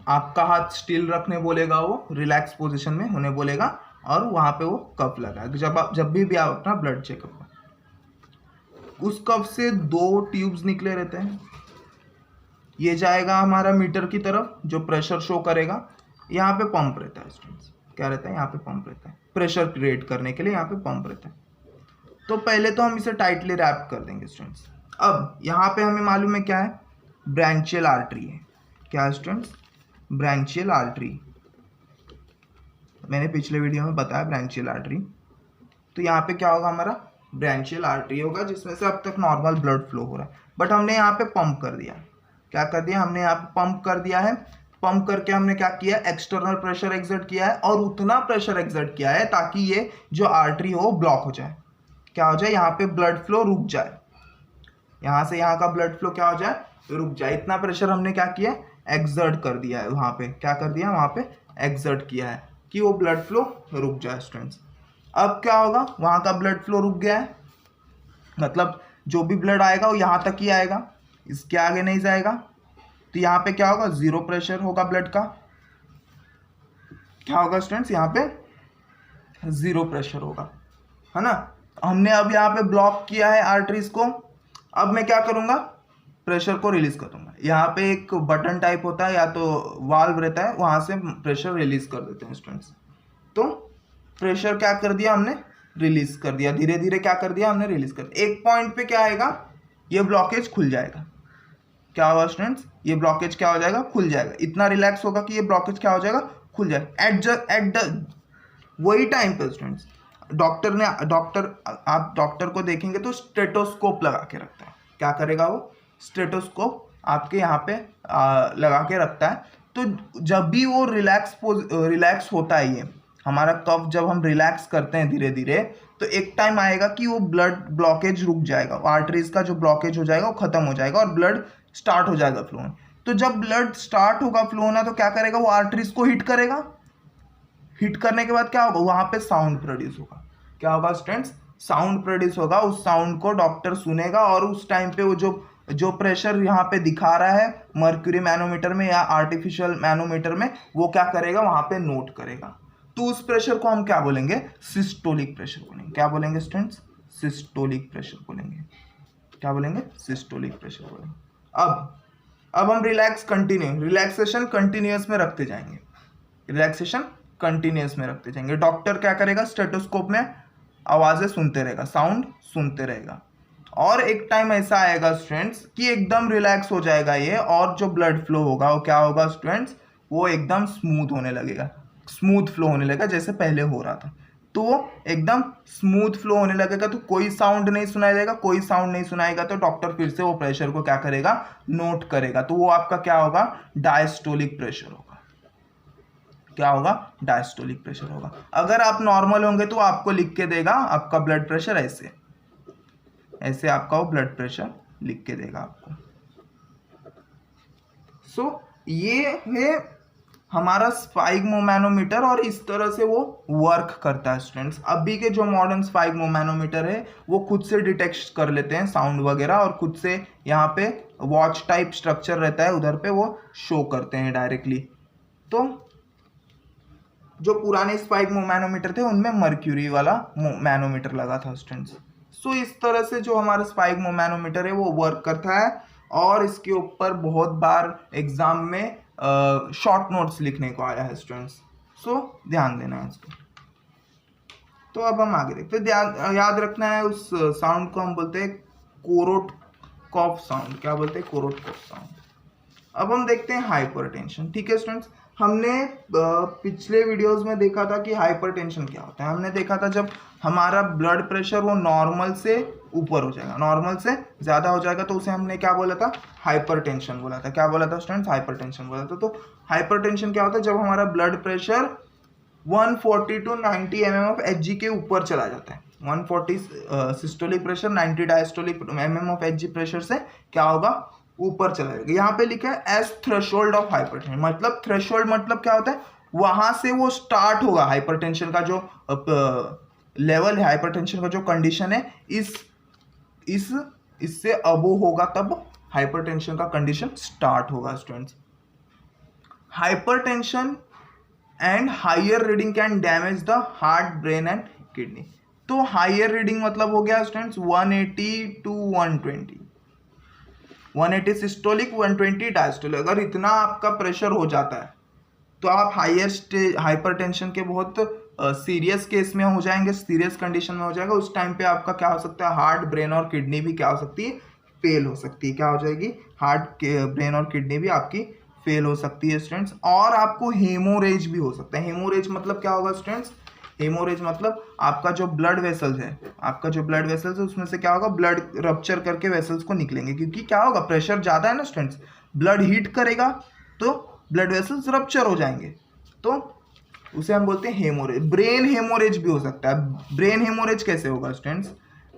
आपका हाथ स्टिल रखने बोलेगा, वो रिलैक्स पोजीशन में होने बोलेगा, और वहां पे वो कप लगाएगा। जब भी आप अपना ब्लड चेकअप, उस कप से 2 ट्यूब्स निकले रहते हैं। ये जाएगा हमारा मीटर की तरफ, जो प्रेशर शो करेगा। यहाँ पे पंप रहता है स्टूडेंट्स। क्या रहता है, यहाँ पे पंप रहता है, प्रेशर क्रिएट करने के लिए यहाँ पे पंप रहता है। तो पहले तो हम इसे टाइटली रैप कर देंगे स्टूडेंट्स। अब यहाँ पे हमें मालूम है क्या है, ब्रांचियल आर्टरी है। क्या है स्टूडेंट्स? Branchial artery. मैंने पिछले वीडियो में बताया ब्रांचियल आर्टरी। तो यहाँ पे क्या होगा? हमारा ब्रांचियल आर्टरी होगा जिसमें से अब तक नॉर्मल ब्लड फ्लो हो रहा है, बट हमने यहाँ पे पंप कर दिया। क्या कर दिया? हमने यहाँ पे पंप कर दिया है। पंप करके हमने क्या किया? एक्सटर्नल प्रेशर एक्सर्ट किया है, और उतना प्रेशर एक्सर्ट किया है ताकि ये जो आर्टरी हो ब्लॉक हो जाए। क्या हो जाए? यहाँ पे ब्लड फ्लो रुक जाए, यहाँ से यहाँ का ब्लड फ्लो क्या हो जाए? रुक जाए। इतना प्रेशर हमने क्या किया? एक्सर्ट कर दिया है। वहाँ पे क्या कर दिया? वहाँ पे एक्सर्ट किया है कि वो ब्लड फ्लो रुक जाए स्टूडेंट्स। अब क्या होगा? वहाँ का ब्लड फ्लो रुक गया है, मतलब जो भी ब्लड आएगा वो यहाँ तक ही आएगा, इसके आगे नहीं जाएगा। तो यहाँ पे क्या होगा? जीरो प्रेशर होगा ब्लड का। क्या होगा स्टूडेंट्स? यहाँ पे जीरो प्रेशर होगा, है ना। हमने अब यहाँ पे ब्लॉक किया है आर्टरीज को। अब मैं क्या करूँगा? प्रेशर को रिलीज कर दूंगा। यहाँ पे एक बटन टाइप होता है या तो वाल्व रहता है, वहाँ से प्रेशर रिलीज कर देते हैं स्टूडेंट्स। तो प्रेशर क्या कर दिया हमने? रिलीज कर दिया। धीरे धीरे क्या कर दिया हमने? रिलीज कर दिया। एक पॉइंट पे क्या आएगा? ये ब्लॉकेज खुल जाएगा। क्या होगा स्टूडेंट्स? ये ब्लॉकेज क्या हो जाएगा? खुल जाएगा। इतना रिलैक्स होगा कि ये ब्लॉकेज क्या हो जाएगा? खुल जाएगा। एट द वही टाइम पे स्टूडेंट्स आप डॉक्टर को देखेंगे तो स्टेटोस्कोप लगा के रखता है। क्या करेगा वो? स्टेटोस्कोप आपके यहाँ पे लगा के रखता है। तो जब भी वो रिलैक्स होता है, ये हमारा कफ जब हम रिलैक्स करते हैं धीरे धीरे, तो एक टाइम आएगा कि वो ब्लड ब्लॉकेज रुक जाएगा, आर्टरीज का जो ब्लॉकेज हो जाएगा वो खत्म हो जाएगा और ब्लड स्टार्ट हो जाएगा फ्लो होना। तो जब ब्लड स्टार्ट होगा फ्लो होना, तो क्या करेगा? वो आर्टरीज को हिट करेगा। हिट करने के बाद क्या होगा? वहाँ पे साउंड प्रोड्यूस होगा। क्या होगा स्टूडेंट्स? साउंड प्रोड्यूस होगा। उस साउंड को डॉक्टर सुनेगा और उस टाइम पे वो जो प्रेशर यहाँ पे दिखा रहा है मर्क्यूरी मैनोमीटर में या आर्टिफिशियल मैनोमीटर में, वो क्या करेगा? वहाँ पे नोट करेगा। तो उस प्रेशर को हम क्या बोलेंगे? सिस्टोलिक प्रेशर बोलेंगे। क्या बोलेंगे स्टूडेंट्स? सिस्टोलिक प्रेशर बोलेंगे। क्या बोलेंगे? सिस्टोलिक प्रेशर बोलेंगे। अब हम रिलैक्सेशन कंटिन्यूअस में रखते जाएंगे। रिलैक्सेशन कंटिन्यूअस में रखते जाएंगे। डॉक्टर क्या करेगा? स्टेटोस्कोप में आवाजें सुनते रहेगा, साउंड सुनते रहेगा, और एक टाइम ऐसा आएगा स्टूडेंट्स कि एकदम रिलैक्स हो जाएगा ये, और जो ब्लड फ्लो होगा वो क्या होगा स्टूडेंट्स? वो एकदम स्मूथ होने लगेगा, स्मूथ फ्लो होने लगेगा जैसे पहले हो रहा था। तो वो एकदम स्मूथ फ्लो होने लगेगा, तो कोई साउंड नहीं सुनाई देगा। कोई साउंड नहीं सुनाएगा तो डॉक्टर फिर से वो प्रेशर को क्या करेगा? नोट करेगा। तो वो आपका क्या होगा? डायस्टोलिक प्रेशर होगा। क्या होगा? डायस्टोलिक प्रेशर होगा। अगर आप नॉर्मल होंगे तो आपको लिख के देगा आपका ब्लड प्रेशर ऐसे आपका वो ब्लड प्रेशर लिख के देगा आपको। ये है हमारा स्फाइग्मोमैनोमीटर, और इस तरह से वो वर्क करता है स्टूडेंट्स। अभी के जो मॉडर्न स्फाइग्मोमैनोमीटर है वो खुद से डिटेक्ट कर लेते हैं साउंड वगैरह, और खुद से यहाँ पे वॉच टाइप स्ट्रक्चर रहता है, उधर पे वो शो करते हैं डायरेक्टली। तो जो पुराने स्फाइग्मोमैनोमीटर थे उनमें मर्क्यूरी वाला मैनोमीटर लगा था स्टूडेंट्स। इस तरह से जो हमारा स्फाइग्मोमैनोमीटर है वो वर्क करता है, और इसके ऊपर बहुत बार एग्जाम में शॉर्ट नोट्स लिखने को आया है स्टूडेंट्स। ध्यान देना है इसको। तो अब हम आगे देखते हैं। याद रखना है उस साउंड को हम बोलते हैं कोरोटकॉफ साउंड। क्या बोलते हैं? कोरोटकॉफ साउंड। अब हम देखते हैं हाइपरटेंशन। ठीक है स्टूडेंट्स, हमने पिछले वीडियोस में देखा था कि हाइपरटेंशन क्या होता है। हमने देखा था जब हमारा ब्लड प्रेशर वो नॉर्मल से ऊपर हो जाएगा, नॉर्मल से ज़्यादा हो जाएगा, तो उसे हमने क्या बोला था? हाइपरटेंशन बोला था। क्या बोला था स्टूडेंट्स? हाइपरटेंशन बोला था। तो हाइपरटेंशन क्या होता है? जब हमारा ब्लड प्रेशर 140 to 90 mmHg के ऊपर चला जाता है। 140 systolic pressure, 90 diastolic mmHg pressure से क्या होगा? ऊपर चला जाएगा। यहाँ पे लिखा है एज थ्रेशोल्ड ऑफ हाइपरटेंशन। मतलब थ्रेशोल्ड मतलब क्या होता है? वहां से वो स्टार्ट होगा हाइपरटेंशन का जो लेवल है, हाइपरटेंशन का जो कंडीशन है, इससे अबो होगा तब हाइपरटेंशन का कंडीशन स्टार्ट होगा students. Hypertension and higher reading can damage the heart, brain and kidney. तो हायर रीडिंग मतलब हो गया स्टूडेंट्स 180 to 120, 180 सिस्टोलिक, 120 डायस्टोलिक। अगर इतना आपका प्रेशर हो जाता है तो आप हायर स्टेज हाइपरटेंशन के बहुत सीरियस केस में हो जाएंगे, सीरियस कंडीशन में हो जाएगा। उस टाइम पे आपका क्या हो सकता है? हार्ट, ब्रेन और किडनी भी क्या हो सकती है? फेल हो सकती है। क्या हो जाएगी? हार्ट, ब्रेन और किडनी भी आपकी फेल हो सकती है स्टूडेंट्स, और आपको हेमोरेज भी हो सकता है। हेमोरेज मतलब क्या होगा स्टूडेंट्स? हेमोरेज मतलब आपका जो ब्लड वेसल्स है, आपका जो ब्लड वेसल्स है उसमें से क्या होगा, ब्लड रप्चर करके वेसल्स को निकलेंगे, क्योंकि क्या होगा, प्रेशर ज़्यादा है ना स्टूडेंट्स, ब्लड हीट करेगा तो ब्लड वेसल्स रप्चर हो जाएंगे, तो उसे हम बोलते हैं हेमोरेज। ब्रेन हेमोरेज भी हो सकता है। ब्रेन हेमोरेज कैसे होगा स्टूडेंट्स?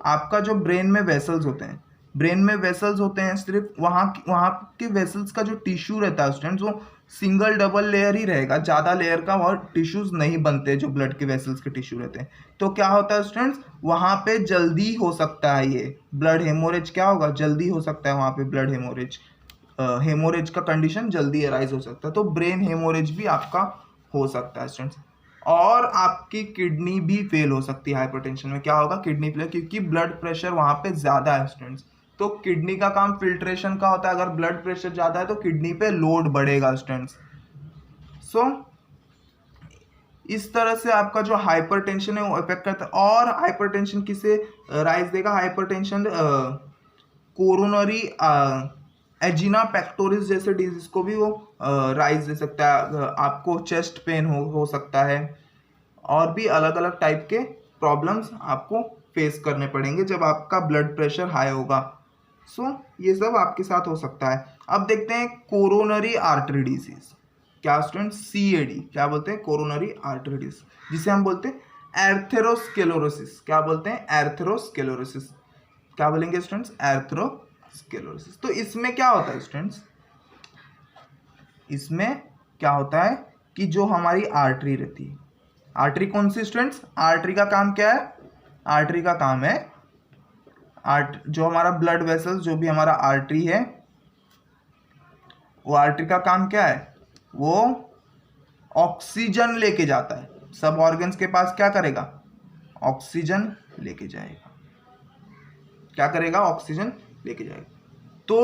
आपका जो ब्रेन में वेसल्स होते हैं, ब्रेन में वेसल्स होते हैं, सिर्फ वहाँ के वेसल्स का जो टिश्यू रहता है स्टूडेंट्स, वो सिंगल डबल लेयर ही रहेगा, ज़्यादा लेयर का और टिश्यूज नहीं बनते जो ब्लड के वेसल्स के टिश्यू रहते हैं। तो क्या होता है स्टूडेंट्स, वहाँ पे जल्दी हो सकता है ये ब्लड हेमोरेज, क्या होगा, जल्दी हो सकता है वहाँ पे ब्लड हेमोरेज, हेमोरेज का कंडीशन जल्दी अराइज हो सकता है। तो ब्रेन हेमोरेज भी आपका हो सकता है स्टूडेंट्स। और आपकी किडनी भी फेल हो सकती है हाइपरटेंशन में। क्या होगा, किडनी फेल, क्योंकि ब्लड प्रेशर वहाँ पे ज़्यादा है स्टूडेंट्स। तो किडनी का काम फिल्ट्रेशन का होता है, अगर ब्लड प्रेशर ज़्यादा है तो किडनी पे लोड बढ़ेगा स्टूडेंट्स। सो इस तरह से आपका जो हाइपरटेंशन है वो इफेक्ट करता है। और हाइपरटेंशन किसे राइज देगा, हाइपरटेंशन कोरोनरी एजिना पेक्टोरिस जैसे डिजीज को भी वो राइज दे सकता है। आपको चेस्ट पेन हो सकता है, और भी अलग अलग टाइप के प्रॉब्लम्स आपको फेस करने पड़ेंगे जब आपका ब्लड प्रेशर हाई होगा। सो ये सब आपके साथ हो सकता है। अब देखते हैं कोरोनरी आर्टरी डिजीज। क्या स्टूडेंट, CAD क्या बोलते हैं, कोरोनरी आर्टरी डिजीज, जिसे हम बोलते हैं एर्थेरोस्क्लेरोसिस। क्या बोलते हैं, एर्थेरोस्क्लेरोसिस। क्या बोलेंगे स्टूडेंट्स, एर्थेरोस्क्लेरोसिस। तो इसमें क्या होता है स्टूडेंट्स, इसमें क्या होता है कि जो हमारी आर्टरी रहती है, आर्टरी कौन सी स्टूडेंट्स, आर्टरी का काम क्या है, आर्टरी का काम है जो हमारा ब्लड वेसल्स, जो भी हमारा आर्टरी है, वो आर्टरी का काम क्या है, वो ऑक्सीजन लेके जाता है। सब ऑर्गन्स के पास क्या करेगा, ऑक्सीजन लेके जाएगा। क्या करेगा, ऑक्सीजन लेके जाएगा। तो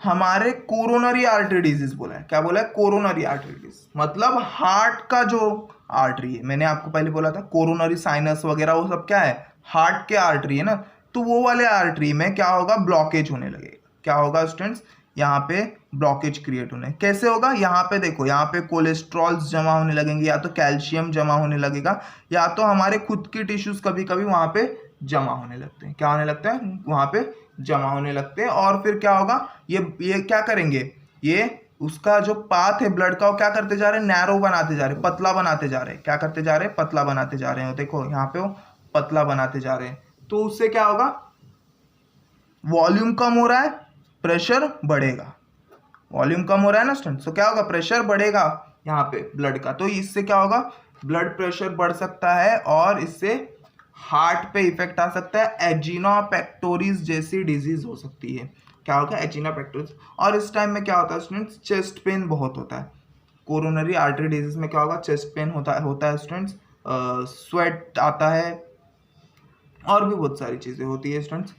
हमारे कोरोनरी आर्टरी डिजीज बोला है, क्या बोला है, कोरोनरी आर्टरी डिजीज मतलब हार्ट का जो आर्टरी है। मैंने आपको पहले बोला था कोरोनरी साइनस वगैरह वो सब क्या है, हार्ट के आर्टरी है ना। तो वो वाले आर्टरी में क्या होगा, ब्लॉकेज होने लगेगा। क्या होगा स्टूडेंट्स, यहाँ पे ब्लॉकेज क्रिएट होने, कैसे होगा, यहाँ पे देखो, यहाँ पे कोलेस्ट्रॉल्स जमा होने लगेंगे, या तो कैल्शियम जमा होने लगेगा, या तो हमारे खुद के टिश्यूज कभी कभी वहाँ पे जमा होने लगते हैं। क्या होने लगता है, वहाँ पे जमा होने लगते हैं। और फिर क्या होगा, ये क्या करेंगे, ये उसका जो पाथ है ब्लड का, वो क्या करते जा रहे हैं, नैरो बनाते जा रहे हैं, पतला बनाते जा रहे हैं। क्या करते जा रहे हैं, पतला बनाते जा रहे हैं। देखो यहाँ पे वो पतला बनाते जा रहे हैं। तो उससे क्या होगा, वॉल्यूम कम हो रहा है, प्रेशर बढ़ेगा। वॉल्यूम कम हो रहा है ना स्टूडेंट, तो क्या होगा, प्रेशर बढ़ेगा यहाँ पे ब्लड का। तो इससे क्या होगा, ब्लड प्रेशर बढ़ सकता है, और इससे हार्ट पे इफेक्ट आ सकता है। एजिना पेक्टोरिस जैसी डिजीज हो सकती है। क्या होगा, एजिना पेक्टोरिस। और इस टाइम में क्या होता है स्टूडेंट्स, चेस्ट पेन बहुत होता है। कोरोनरी आर्टरी डिजीज में क्या होगा, चेस्ट पेन होता है स्टूडेंट्स, स्वेट आता है, और भी बहुत सारी चीज़ें होती है स्टूडेंट्स।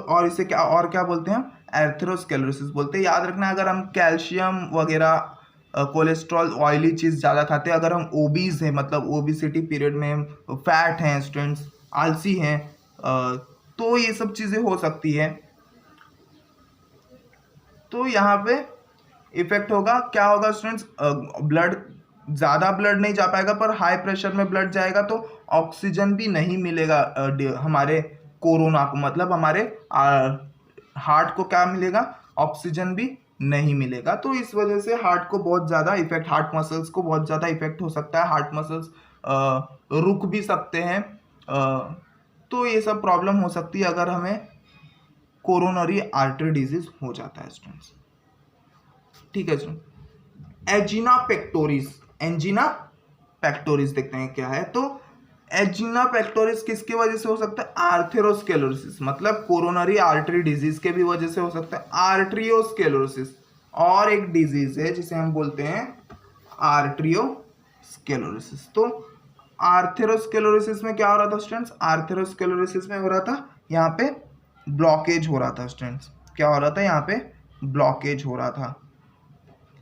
और इसे क्या बोलते हैं, एर्थेरोस्क्लेरोसिस बोलते हैं। याद रखना, अगर हम कैल्शियम वगैरह, कोलेस्ट्रॉल, ऑयली चीज़ ज़्यादा खाते हैं, अगर हम ओबीज हैं, मतलब ओबिसिटी पीरियड में हम फैट हैं स्टूडेंट्स, आलसी हैं, तो ये सब चीज़ें हो सकती है। तो यहाँ पे इफेक्ट होगा, क्या होगा स्टूडेंट्स, ब्लड, ज़्यादा ब्लड नहीं जा पाएगा, पर हाई प्रेशर में ब्लड जाएगा तो ऑक्सीजन भी नहीं मिलेगा हमारे कोरोना को, मतलब हमारे हार्ट को क्या मिलेगा, ऑक्सीजन भी नहीं मिलेगा। तो इस वजह से हार्ट को बहुत ज़्यादा इफेक्ट, हार्ट मसल्स को बहुत ज़्यादा इफेक्ट हो सकता है। हार्ट मसल्स रुक भी सकते हैं। तो ये सब प्रॉब्लम हो सकती है अगर हमें कोरोनरी आर्टरी डिजीज हो जाता है स्टूडेंट्स। ठीक है स्टूडेंट, एजिना पेक्टोरिस, एंजिना पेक्टोरिस देखते हैं क्या है। तो एजिना पेक्टोरिस किसकी वजह से हो सकता है, आर्थेरोस्क्लेरोसिस, मतलब कोरोनरी आर्टरी डिजीज के भी वजह से हो सकता है। आर्ट्रियोस्क्लेरोसिस और एक डिजीज है जिसे हम बोलते हैं आर्ट्रियोस्क्लेरोसिस। तो आर्थेरोस्क्लेरोसिस में क्या हो रहा था स्टूडेंट्स, आर्थेरोस्क्लेरोसिस में हो रहा था यहाँ पे ब्लॉकेज हो रहा था स्टूडेंट्स। क्या हो रहा था, यहाँ पे ब्लॉकेज हो रहा था,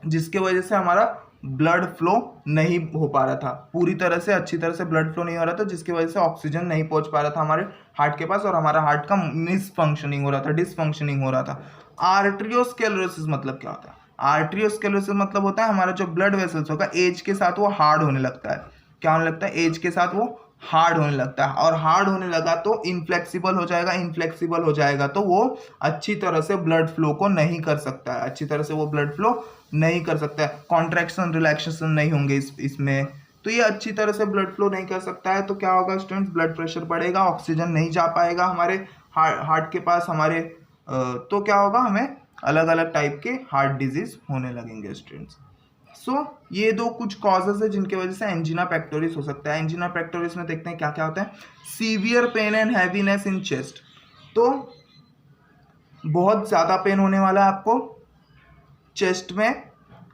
जिसके वजह से हमारा ब्लड फ्लो नहीं हो पा रहा था पूरी तरह से, अच्छी तरह से ब्लड फ्लो नहीं हो रहा था, जिसकी वजह से ऑक्सीजन नहीं पहुंच पा रहा था हमारे हार्ट के पास, और हमारा हार्ट का मिसफंक्शनिंग हो रहा था, डिसफंक्शनिंग हो रहा था। आर्ट्रियोस्क्लेरोसिस मतलब क्या होता है, आर्टरियोस्क्लेरोसिस मतलब होता है हमारा जो ब्लड वेसल्स होगा एज के साथ वो हार्ड होने लगता है। क्या होने लगता है? एज के साथ वो हार्ड होने लगता है, और हार्ड होने लगा तो इनफ्लेक्सिबल हो जाएगा, इनफ्लेक्सिबल हो जाएगा तो वो अच्छी तरह से ब्लड फ्लो को नहीं कर सकता है, अच्छी तरह से वो ब्लड फ्लो नहीं कर सकता है, कॉन्ट्रैक्शन रिलैक्सेशन नहीं होंगे इसमें, तो ये अच्छी तरह से ब्लड फ्लो नहीं कर सकता है। तो क्या होगा स्टूडेंट्स? ब्लड प्रेशर बढ़ेगा, ऑक्सीजन नहीं जा पाएगा हमारे हार्ट के पास हमारे, तो क्या होगा? हमें अलग अलग टाइप के हार्ट डिजीज होने लगेंगे स्टूडेंट्स। सो ये दो कुछ कॉजेज है जिनकी वजह से एंजिना पेक्टोरिस हो सकता है। एंजिना पेक्टोरिस में देखते हैं क्या क्या होता है। Severe pain and heaviness in chest, तो बहुत ज्यादा पेन होने वाला है आपको चेस्ट में।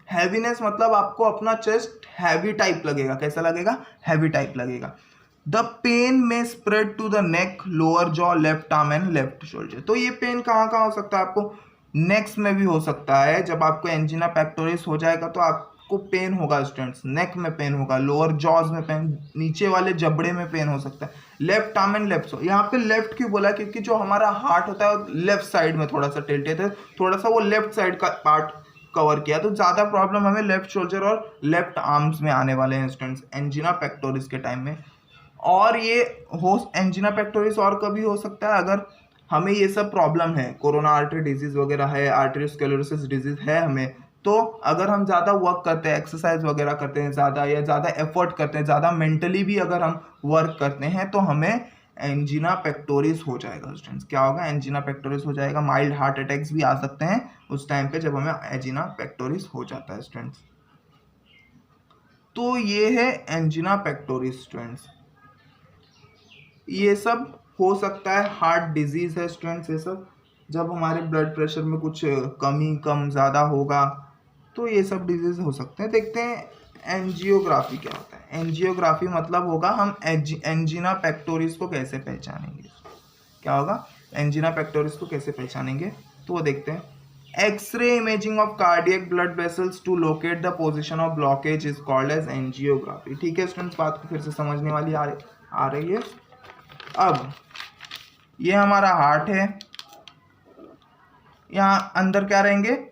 हैवीनेस मतलब आपको अपना चेस्ट हैवी टाइप लगेगा। कैसा लगेगा? हैवी टाइप लगेगा। The pain may spread to the neck, lower jaw, left arm and left shoulder. तो ये पेन कहाँ कहाँ हो सकता है? आपको नेक्स में भी हो सकता है। जब आपको एंजिना पेक्टोरिस हो जाएगा तो आपको पेन होगा स्टूडेंट्स, नेक में पेन होगा, लोअर जॉज में पेन, नीचे वाले जबड़े में पेन हो सकता है, लेफ्ट आर्म एंड लेफ्ट। यहाँ पे लेफ्ट क्यों बोला? क्योंकि जो हमारा हार्ट होता है लेफ्ट साइड में थोड़ा सा टिल्टेड है, थोड़ा सा वो लेफ्ट साइड का पार्ट कवर किया, तो ज्यादा प्रॉब्लम हमें लेफ्ट शोल्डर और लेफ्ट आर्म्स में आने वाले हैं स्टूडेंट्स एंजिना पेक्टोरिस के टाइम में। और ये हो एंजिना पेक्टोरिस और कभी हो सकता है अगर हमें ये सब प्रॉब्लम है, कोरोना आर्टरी डिजीज वगैरह है, आर्टरियोस्क्लेरोसिस डिजीज है हमें, तो अगर हम ज़्यादा वर्क करते हैं, एक्सरसाइज वगैरह करते हैं ज़्यादा, या ज़्यादा एफर्ट करते हैं, ज़्यादा मेंटली भी अगर हम वर्क करते हैं, तो हमें एंजिना पेक्टोरिस हो जाएगा स्टूडेंट्स। क्या होगा? एंजिना पेक्टोरिस हो जाएगा। माइल्ड हार्ट अटैक्स भी आ सकते हैं उस टाइम पे जब हमें एंजिना पेक्टोरिस हो जाता है स्टूडेंट्स। तो ये है एंजिना पेक्टोरिस स्टूडेंट्स। ये सब हो सकता है हार्ट डिजीज है स्टूडेंट्स। ये सब जब हमारे ब्लड प्रेशर में कुछ कमी कम ज़्यादा होगा तो ये सब डिजीज हो सकते हैं। देखते हैं एंजियोग्राफी क्या होता है। एंजियोग्राफी मतलब होगा हम एंजिना पेक्टोरिस को कैसे पहचानेंगे। क्या होगा? एंजिना पेक्टोरिस को कैसे पहचानेंगे, तो वो देखते हैं। X-ray imaging of cardiac blood vessels to locate the position of blockage is called as angiography. ठीक है स्टूडेंट्स, बात को फिर से समझने वाली आ रही है। अब ये हमारा हार्ट है, यहाँ अंदर क्या रहेंगे?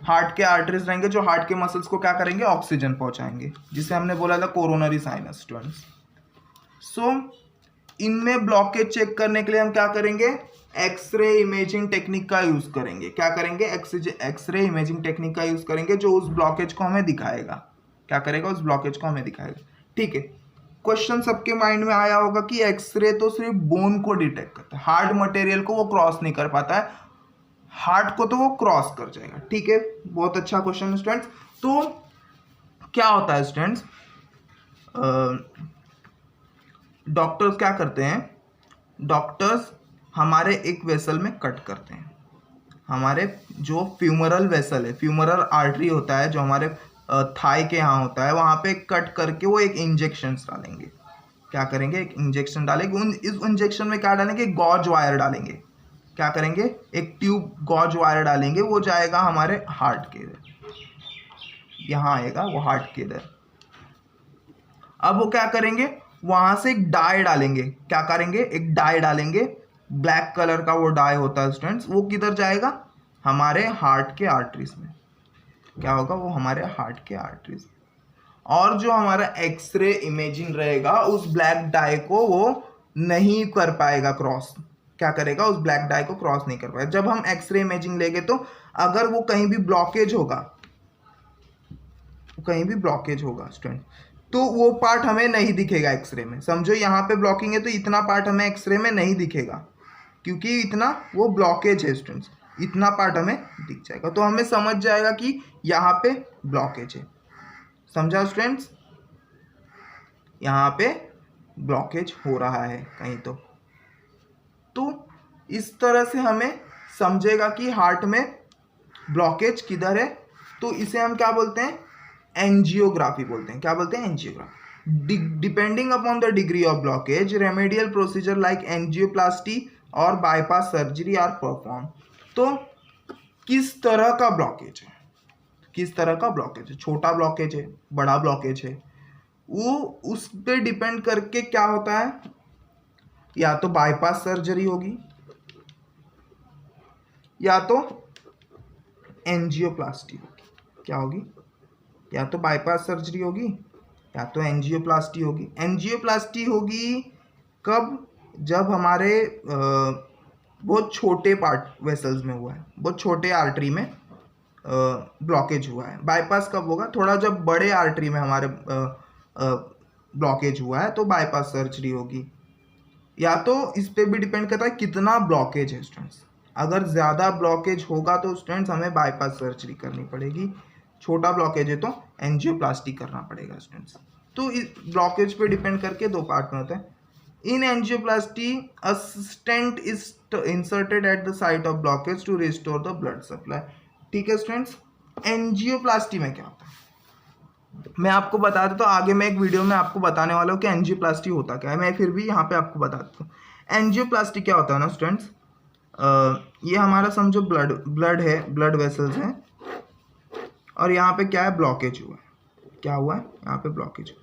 हार्ट के आर्टरीज रहेंगे जो हार्ट के मसल्स को क्या करेंगे? ऑक्सीजन पहुंचाएंगे, जिसे हमने बोला था कोरोनरी साइनस स्टूडेंट्स। सो इनमें ब्लॉकेज चेक करने के लिए हम क्या करेंगे? एक्सरे इमेजिंग टेक्निक का यूज करेंगे। क्या करेंगे? एक्सरे इमेजिंग टेक्निक का यूज करेंगे जो उस ब्लॉकेज को हमें दिखाएगा। क्या करेगा? उस ब्लॉकेज को हमें दिखाएगा। ठीक है, क्वेश्चन सबके माइंड में आया होगा कि एक्सरे तो सिर्फ बोन को डिटेक्ट करता है, हार्ड मटेरियल को वो क्रॉस नहीं कर पाता है, हार्ट को तो वो क्रॉस कर जाएगा। ठीक है, बहुत अच्छा क्वेश्चन स्टूडेंट्स। तो क्या होता है स्टूडेंट्स, डॉक्टर्स क्या करते हैं? डॉक्टर्स हमारे एक वेसल में कट करते हैं। हमारे जो फ्यूमरल वेसल है, फ्यूमरल आर्टरी होता है जो हमारे थाई के यहाँ होता है, वहाँ पे कट करके वो एक इंजेक्शन डालेंगे। क्या करेंगे? एक इंजेक्शन डालेंगे। इस इंजेक्शन में क्या डालेंगे? गॉज वायर डालेंगे। क्या करेंगे? एक ट्यूब गॉज वायर डालेंगे, वो जाएगा हमारे हार्ट के इधर, यहाँ आएगा वो हार्ट के इधर। अब वो क्या करेंगे? वहां से एक डाई डालेंगे। क्या करेंगे? एक डाई डालेंगे, ब्लैक कलर का वो डाई होता है स्टूडेंट्स। वो किधर जाएगा? हमारे हार्ट के आर्टरीज में। क्या होगा? वो हमारे हार्ट के आर्टरीज। और जो हमारा एक्सरे इमेजिंग रहेगा उस ब्लैक डाई को वो नहीं कर पाएगा क्रॉस। क्या करेगा? उस ब्लैक डाई को क्रॉस नहीं कर पाएगा। जब हम एक्सरे इमेजिंग लेंगे तो अगर वो कहीं भी ब्लॉकेज होगा, कहीं भी ब्लॉकेज होगा स्टूडेंट, तो वो पार्ट हमें नहीं दिखेगा एक्सरे में। समझो यहाँ पे ब्लॉकिंग है तो इतना पार्ट हमें एक्सरे में नहीं दिखेगा, क्योंकि इतना वो ब्लॉकेज है स्टूडेंट्स, इतना पार्ट हमें दिख जाएगा। तो हमें समझ जाएगा कि यहाँ पे ब्लॉकेज है। समझा स्टूडेंट्स? यहाँ पे ब्लॉकेज हो रहा है कहीं तो इस तरह से हमें समझेगा कि हार्ट में ब्लॉकेज किधर है। तो इसे हम क्या बोलते हैं? एंजियोग्राफी बोलते हैं। क्या बोलते हैं? Angiography. Depending upon the degree of blockage, remedial procedure like angioplasty और बाईपास सर्जरी आर परफॉर्म। तो किस तरह का ब्लॉकेज है, किस तरह का ब्लॉकेज है, छोटा ब्लॉकेज है, बड़ा ब्लॉकेज है, वो उस पर डिपेंड करके क्या होता है, या तो बाईपास सर्जरी होगी या तो एंजियोप्लास्टी होगी। क्या होगी, या तो बाईपास सर्जरी होगी या तो एंजियोप्लास्टी होगी। एंजियोप्लास्टी होगी कब, जब हमारे बहुत छोटे पार्ट वेसल्स में हुआ है, बहुत छोटे आर्टरी में ब्लॉकेज हुआ है। बाईपास कब होगा, थोड़ा जब बड़े आर्टरी में हमारे ब्लॉकेज हुआ है तो बाईपास सर्जरी होगी। या तो इस पे भी डिपेंड करता है कितना ब्लॉकेज है स्टूडेंट्स। अगर ज़्यादा ब्लॉकेज होगा तो स्टूडेंट्स हमें बाईपास सर्जरी करनी पड़ेगी, छोटा ब्लॉकेज है तो एंजियोप्लास्टी करना पड़ेगा स्टूडेंट्स। तो इस ब्लॉकेज पे डिपेंड करके दो पार्ट में होता है। In angioplasty a stent is inserted at the site of blockage to restore the blood supply. ठीक है स्टूडेंट्स, एंजियोप्लास्टी में क्या होता है मैं आपको बता देता हूँ। आगे मैं एक वीडियो में आपको बताने वाला हूँ कि एंजियोप्लास्टी होता क्या है, मैं फिर भी यहाँ पे आपको बता देता हूँ। एंजियोप्लास्टी क्या होता है ना स्टूडेंट्स, ये हमारा समझो ब्लड है, ब्लड वेसल्स हैं, और यहाँ पे क्या है, ब्लॉकेज हुआ है। क्या हुआ है, यहाँ पे ब्लॉकेज हुआ।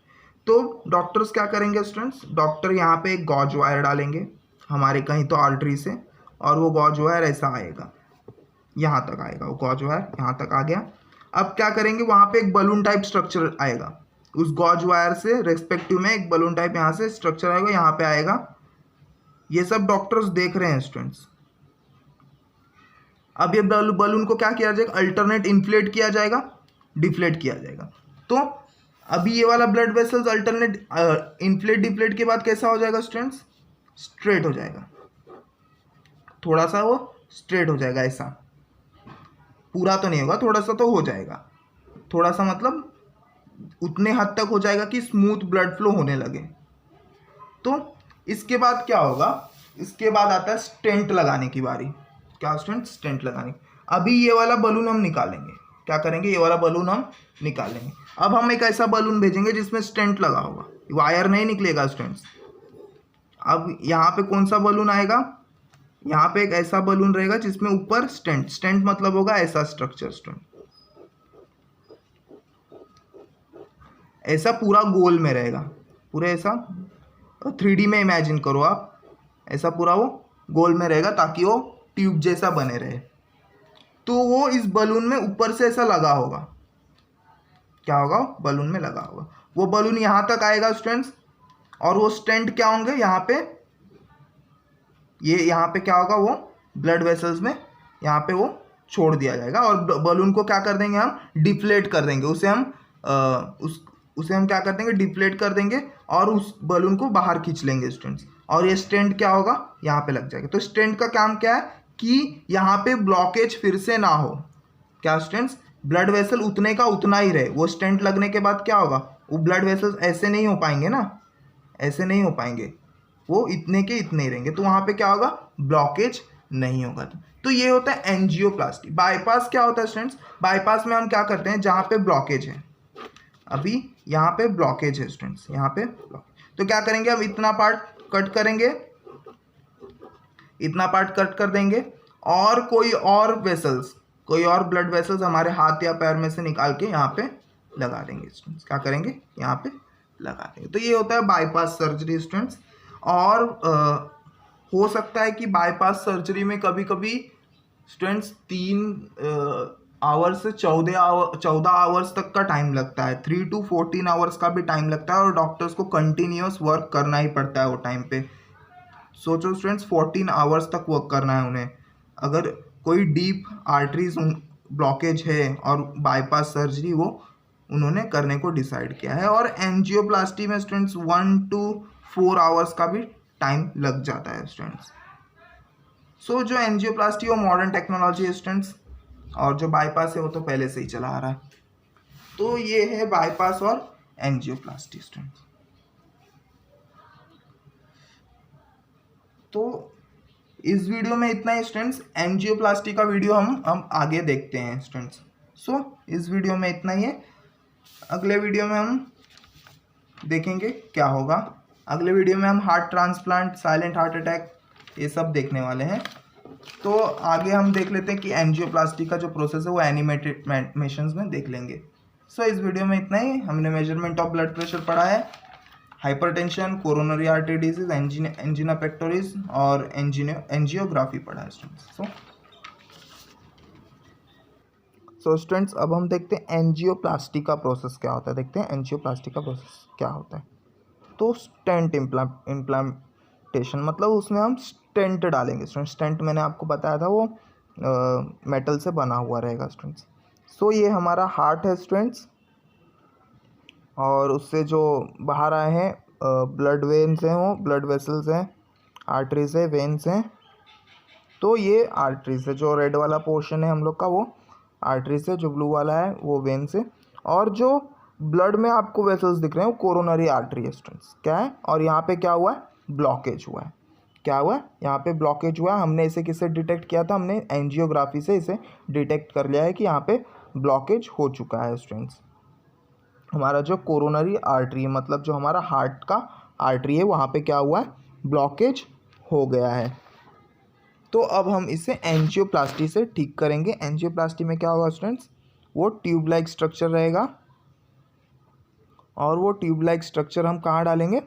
तो डॉक्टर्स क्या करेंगे स्टूडेंट्स, डॉक्टर यहाँ पे एक गॉज वायर डालेंगे हमारे कहीं तो आर्टरी से, और वो गॉज वायर ऐसा आएगा, यहाँ तक आएगा वो गॉज वायर, यहाँ तक आ गया। अब क्या करेंगे, वहाँ पे एक बलून टाइप स्ट्रक्चर आएगा, उस गॉज वायर से रेस्पेक्टिव में एक बलून टाइप यहाँ से स्ट्रक्चर आएगा, यहाँ पे आएगा। ये सब डॉक्टर्स देख रहे हैं स्टूडेंट्स। अब ये बलून को क्या किया जाएगा, अल्टरनेट इन्फ्लेट किया जाएगा, डिफ्लेट किया जाएगा। तो अभी ये वाला blood vessels alternate inflate deflate के बाद कैसा हो जाएगा स्टूडेंट्स, स्ट्रेट हो जाएगा, थोड़ा सा वो स्ट्रेट हो जाएगा, ऐसा पूरा तो नहीं होगा, थोड़ा सा तो हो जाएगा, थोड़ा सा मतलब उतने हद तक हो जाएगा कि स्मूथ ब्लड फ्लो होने लगे। तो इसके बाद क्या होगा, इसके बाद आता है स्टेंट लगाने की बारी। क्या स्टेंट, स्टेंट लगाने। अभी ये वाला बलून हम निकालेंगे, क्या करेंगे, ये वाला बलून हम निकालेंगे। अब हम एक ऐसा बलून भेजेंगे जिसमें स्टेंट लगा होगा, वायर नहीं निकलेगा स्टेंट्स। अब यहाँ पे कौन सा बलून आएगा, यहाँ पे एक ऐसा बलून रहेगा जिसमें ऊपर स्टेंट, स्टेंट मतलब होगा ऐसा स्ट्रक्चर, स्टेंट ऐसा पूरा गोल में रहेगा, पूरा ऐसा 3D में इमेजिन करो आप, ऐसा पूरा वो गोल में रहेगा ताकि वो ट्यूब जैसा बने रहे। तो वो इस बलून में ऊपर से ऐसा लगा होगा, क्या होगा, बलून में लगा होगा। वो बलून यहाँ तक आएगा स्टूडेंट्स, और वो स्टेंट क्या होंगे यहाँ पे, ये यहाँ पे क्या होगा, वो ब्लड वेसल्स में यहाँ पे वो छोड़ दिया जाएगा, और बलून को क्या कर देंगे हम, डिफ्लेट कर देंगे, उसे हम क्या कर देंगे, डिफ्लेट कर देंगे, और उस बलून को बाहर खींच लेंगे स्टूडेंट्स, और ये स्टेंट क्या होगा, यहाँ पे लग जाएगा। तो स्टेंट का काम क्या है कि यहाँ पे ब्लॉकेज फिर से ना हो। क्या स्टूडेंट्स, ब्लड वेसल उतने का उतना ही रहे। वो स्टेंट लगने के बाद क्या होगा, वो ब्लड वेसल्स ऐसे नहीं हो पाएंगे ना, ऐसे नहीं हो पाएंगे, वो इतने के इतने ही रहेंगे। तो वहाँ पे क्या होगा, ब्लॉकेज नहीं होगा। तो ये होता है एंजियोप्लास्टी। बाईपास क्या होता है स्टूडेंट्स, बाईपास में हम क्या करते हैं, जहाँ पे ब्लॉकेज है, अभी यहाँ पे ब्लॉकेज है स्टूडेंट्स, यहाँ पे ब्लॉकेज, तो क्या करेंगे, हम इतना पार्ट कट करेंगे, इतना पार्ट कट कर देंगे, और कोई और वेसल्स, कोई और ब्लड वेसल्स हमारे हाथ या पैर में से निकाल के यहाँ पे लगा देंगे स्टूडेंट्स। क्या करेंगे, यहाँ पे लगा देंगे। तो ये होता है बाईपास सर्जरी स्टूडेंट्स। और हो सकता है कि बाईपास सर्जरी में कभी कभी स्टूडेंट्स 3 आवर्स से 14 आवर्स तक का टाइम लगता है, 3 to 14 आवर्स का भी टाइम लगता है, और डॉक्टर्स को कंटिन्यूस वर्क करना ही पड़ता है वो टाइम पे। सोचो स्टूडेंट्स, 14 आवर्स तक वर्क करना है उन्हें। अगर कोई डीप आर्टरीज ब्लॉकेज है और बाईपास सर्जरी वो उन्होंने करने को डिसाइड किया है। और एंजियोप्लास्टी में स्टूडेंट्स 1 to 4 आवर्स का भी टाइम लग जाता है स्टूडेंट्स। सो जो एंजियोप्लास्टी वो मॉडर्न टेक्नोलॉजी है स्टूडेंट्स, और जो बाईपास है वो तो पहले से ही चला आ रहा है। तो ये है बाईपास और एंजियोप्लास्टी स्टूडेंट्स। तो इस वीडियो में इतना ही स्टूडेंट्स। एंजियोप्लास्टी का वीडियो हम आगे देखते हैं स्टूडेंट्स। सो इस वीडियो में इतना ही है। अगले वीडियो में हम देखेंगे क्या होगा। अगले वीडियो में हम heart transplant, silent heart attack, ये सब देखने वाले हैं। तो आगे हम देख लेते हैं कि एंजियोप्लास्टी का जो प्रोसेस है वो एनिमेशंस में देख लेंगे। सो इस वीडियो में इतना ही। हमने मेजरमेंट ऑफ ब्लड प्रेशर पढ़ा है, hypertension, coronary artery disease, angina pectoris और एंजियोग्राफी पढ़ा है स्टूडेंट्स। सो सो स्टूडेंट्स अब हम देखते हैं एंजियोप्लास्टी का प्रोसेस क्या होता है। देखते हैं एंजियोप्लास्टी का प्रोसेस क्या होता है। तो स्टेंट इम्प्लांटेशन मतलब उसमें हम स्टेंट डालेंगे स्टूडेंट्स। स्टेंट मैंने आपको बताया था वो मेटल से बना हुआ रहेगा स्टूडेंट्स। सो ये हमारा हार्ट है स्टूडेंट्स, और उससे जो बाहर आए हैं ब्लड वेन्स हैं, वो ब्लड वेसल्स हैं, आर्टरीज है, वेन्स हैं। तो ये आर्टरीज है, जो रेड वाला पोर्शन है हम लोग का वो आर्टरीज है, जो ब्लू वाला है वो वेन्स है, और जो ब्लड में आपको वेसल्स दिख रहे हैं वो कोरोनरी आर्टरी है स्टूडेंट्स। क्या है, और यहाँ पे क्या हुआ है, ब्लॉकेज हुआ है। क्या हुआ है, यहाँ पे ब्लॉकेज हुआ है। हमने इसे किससे डिटेक्ट किया था, हमने एंजियोग्राफी से इसे डिटेक्ट कर लिया है कि यहाँ पे ब्लॉकेज हो चुका है स्टूडेंट्स। हमारा जो कोरोनरी आर्टरी है, मतलब जो हमारा हार्ट का आर्टरी है, वहाँ पे क्या हुआ है, ब्लॉकेज हो गया है। तो अब हम इसे एंजियोप्लास्टी से ठीक करेंगे। एंजियोप्लास्टी में क्या होगा स्टूडेंट्स, वो ट्यूब लाइक स्ट्रक्चर रहेगा, और वो ट्यूब लाइक स्ट्रक्चर हम कहाँ डालेंगे,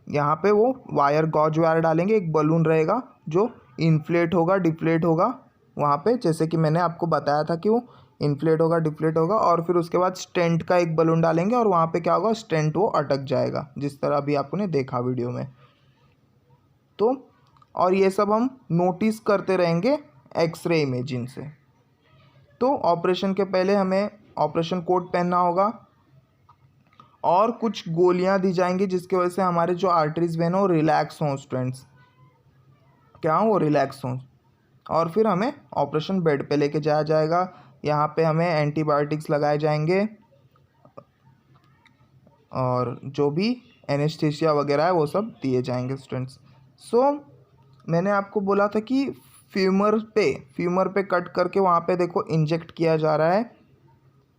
यहाँ पे वो वायर, गॉज वायर डालेंगे। एक बलून रहेगा जो इन्फ्लेट होगा, डिफ्लेट होगा वहाँ पे, जैसे कि मैंने आपको बताया था कि वो इन्फ्लेट होगा, डिफ्लेट होगा, और फिर उसके बाद स्टेंट का एक बलून डालेंगे, और वहाँ पे क्या होगा, स्टेंट वो अटक जाएगा, जिस तरह अभी आपने देखा वीडियो में। तो और ये सब हम नोटिस करते रहेंगे एक्सरे इमेजिंग से। तो ऑपरेशन के पहले हमें ऑपरेशन कोट पहनना होगा, और कुछ गोलियां दी जाएंगी जिसकी वजह से हमारे जो आर्टरीज वेन हो रिलैक्स हों स्टूडेंट्स, क्या हो, रिलैक्स हों। और फिर हमें ऑपरेशन बेड पे लेके जाया जाएगा। यहाँ पे हमें एंटीबायोटिक्स लगाए जाएंगे, और जो भी एनेस्थीसिया वगैरह है वो सब दिए जाएंगे स्टूडेंट्स। सो मैंने आपको बोला था कि फ्यूमर पे कट करके वहाँ पे देखो इंजेक्ट किया जा रहा है,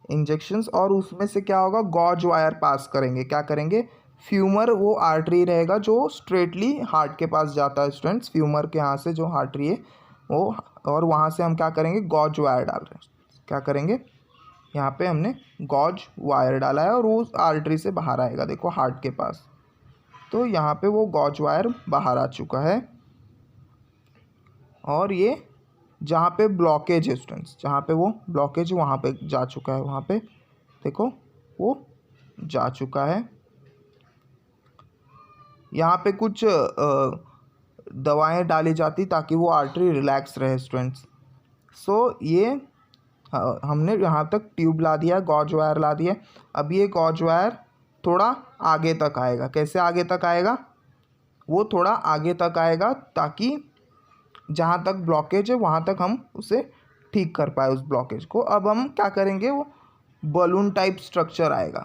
इंजेक्शंस, और उसमें से क्या होगा, गॉज वायर पास करेंगे। क्या करेंगे, फ्यूमर वो आर्टरी रहेगा जो स्ट्रेटली हार्ट के पास जाता है स्टूडेंट्स। फ्यूमर के यहाँ से जो आर्टरी है वो, और वहाँ से हम क्या करेंगे, गॉज वायर डाल रहे हैं। क्या करेंगे, यहाँ पे हमने गॉज वायर डाला है, और वो आर्टरी से बाहर आएगा, देखो हार्ट के पास। तो यहाँ पे वो गॉज वायर बाहर आ चुका है, और ये जहाँ पे ब्लॉकेज है स्टूडेंट्स, जहाँ पे वो ब्लॉकेज वहाँ पे जा चुका है, वहाँ पे देखो वो जा चुका है। यहाँ पे कुछ दवाएं डाली जाती ताकि वो आर्टरी रिलैक्स रहे स्टूडेंट्स। सो ये हमने यहाँ तक ट्यूब ला दिया, गॉज वायर ला दिया। अब ये गॉज वायर थोड़ा आगे तक आएगा। कैसे आगे तक आएगा, वो थोड़ा आगे तक आएगा ताकि जहाँ तक ब्लॉकेज है वहाँ तक हम उसे ठीक कर पाए उस ब्लॉकेज को। अब हम क्या करेंगे, वो बलून टाइप स्ट्रक्चर आएगा।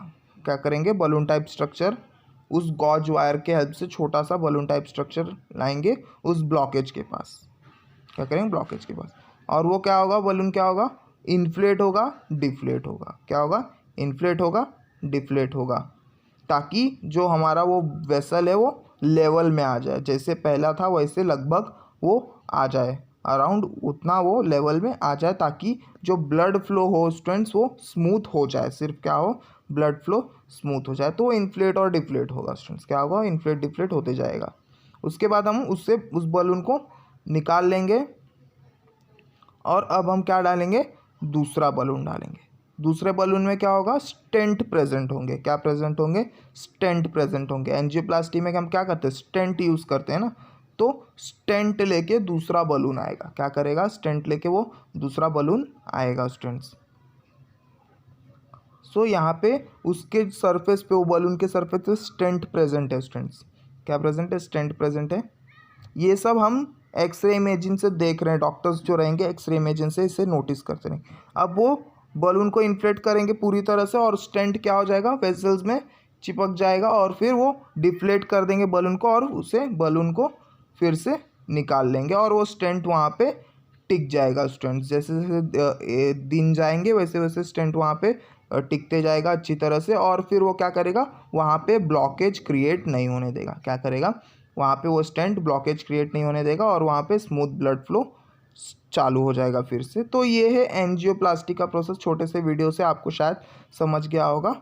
क्या करेंगे, बलून टाइप स्ट्रक्चर, उस गॉज वायर के हेल्प से छोटा सा बलून टाइप स्ट्रक्चर लाएंगे उस ब्लॉकेज के पास। क्या करेंगे, ब्लॉकेज के पास, और वो क्या होगा, बलून क्या होगा, इन्फ्लेट होगा, डिफ्लेट होगा। क्या होगा, इन्फ्लेट होगा, डिफ्लेट होगा, ताकि जो हमारा वो वेसल है वो लेवल में आ जाए। जैसे पहला था वैसे लगभग वो आ जाए, अराउंड उतना वो लेवल में आ जाए, ताकि जो ब्लड फ्लो हो स्टूडेंट्स वो स्मूथ हो जाए। सिर्फ क्या हो, ब्लड फ्लो स्मूथ हो जाए। तो वो इन्फ्लेट और डिफ्लेट होगा स्टूडेंट्स। क्या होगा, इन्फ्लेट डिफ्लेट होते जाएगा। उसके बाद हम उससे उस बलून को निकाल लेंगे, और अब हम क्या डालेंगे, दूसरा बलून डालेंगे। दूसरे बलून में क्या होगा, स्टेंट प्रेजेंट होंगे। क्या प्रेजेंट होंगे, स्टेंट प्रेजेंट होंगे। एंजियोप्लास्टी में हम क्या करते हैं, स्टेंट यूज़ करते हैं ना। तो स्टेंट लेके दूसरा बलून आएगा। क्या करेगा, स्टेंट लेके वो दूसरा बलून आएगा स्टूडेंट्स। सो यहाँ पे उसके सरफेस पे, वो बलून के सरफेस पे स्टेंट प्रेजेंट है स्टूडेंट्स। क्या प्रेजेंट है, स्टेंट प्रेजेंट है। ये सब हम एक्सरे इमेजिंग से देख रहे हैं, डॉक्टर्स जो रहेंगे एक्सरे इमेजिंग से इसे नोटिस करते रहेंगे। अब वो बलून को इन्फ्लेट करेंगे पूरी तरह से, और स्टेंट क्या हो जाएगा, वेसल्स में चिपक जाएगा, और फिर वो डिफ्लेट कर देंगे बलून को, और उसे बलून को फिर से निकाल लेंगे, और वो स्टेंट वहाँ पे टिक जाएगा स्टूडेंट्स। जैसे जैसे दिन जाएंगे वैसे वैसे स्टेंट वहाँ पे टिकते जाएगा अच्छी तरह से, और फिर वो क्या करेगा, वहाँ पे ब्लॉकेज क्रिएट नहीं होने देगा। क्या करेगा, वहाँ पे वो स्टेंट ब्लॉकेज क्रिएट नहीं होने देगा, और वहाँ पे स्मूथ ब्लड फ्लो चालू हो जाएगा फिर से। तो ये है एंजियोप्लास्टी का प्रोसेस। छोटे से वीडियो से आपको शायद समझ गया होगा।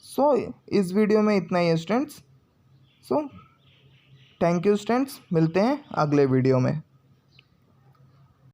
सो इस वीडियो में इतना ही है students. So thank you students, मिलते हैं अगले वीडियो में।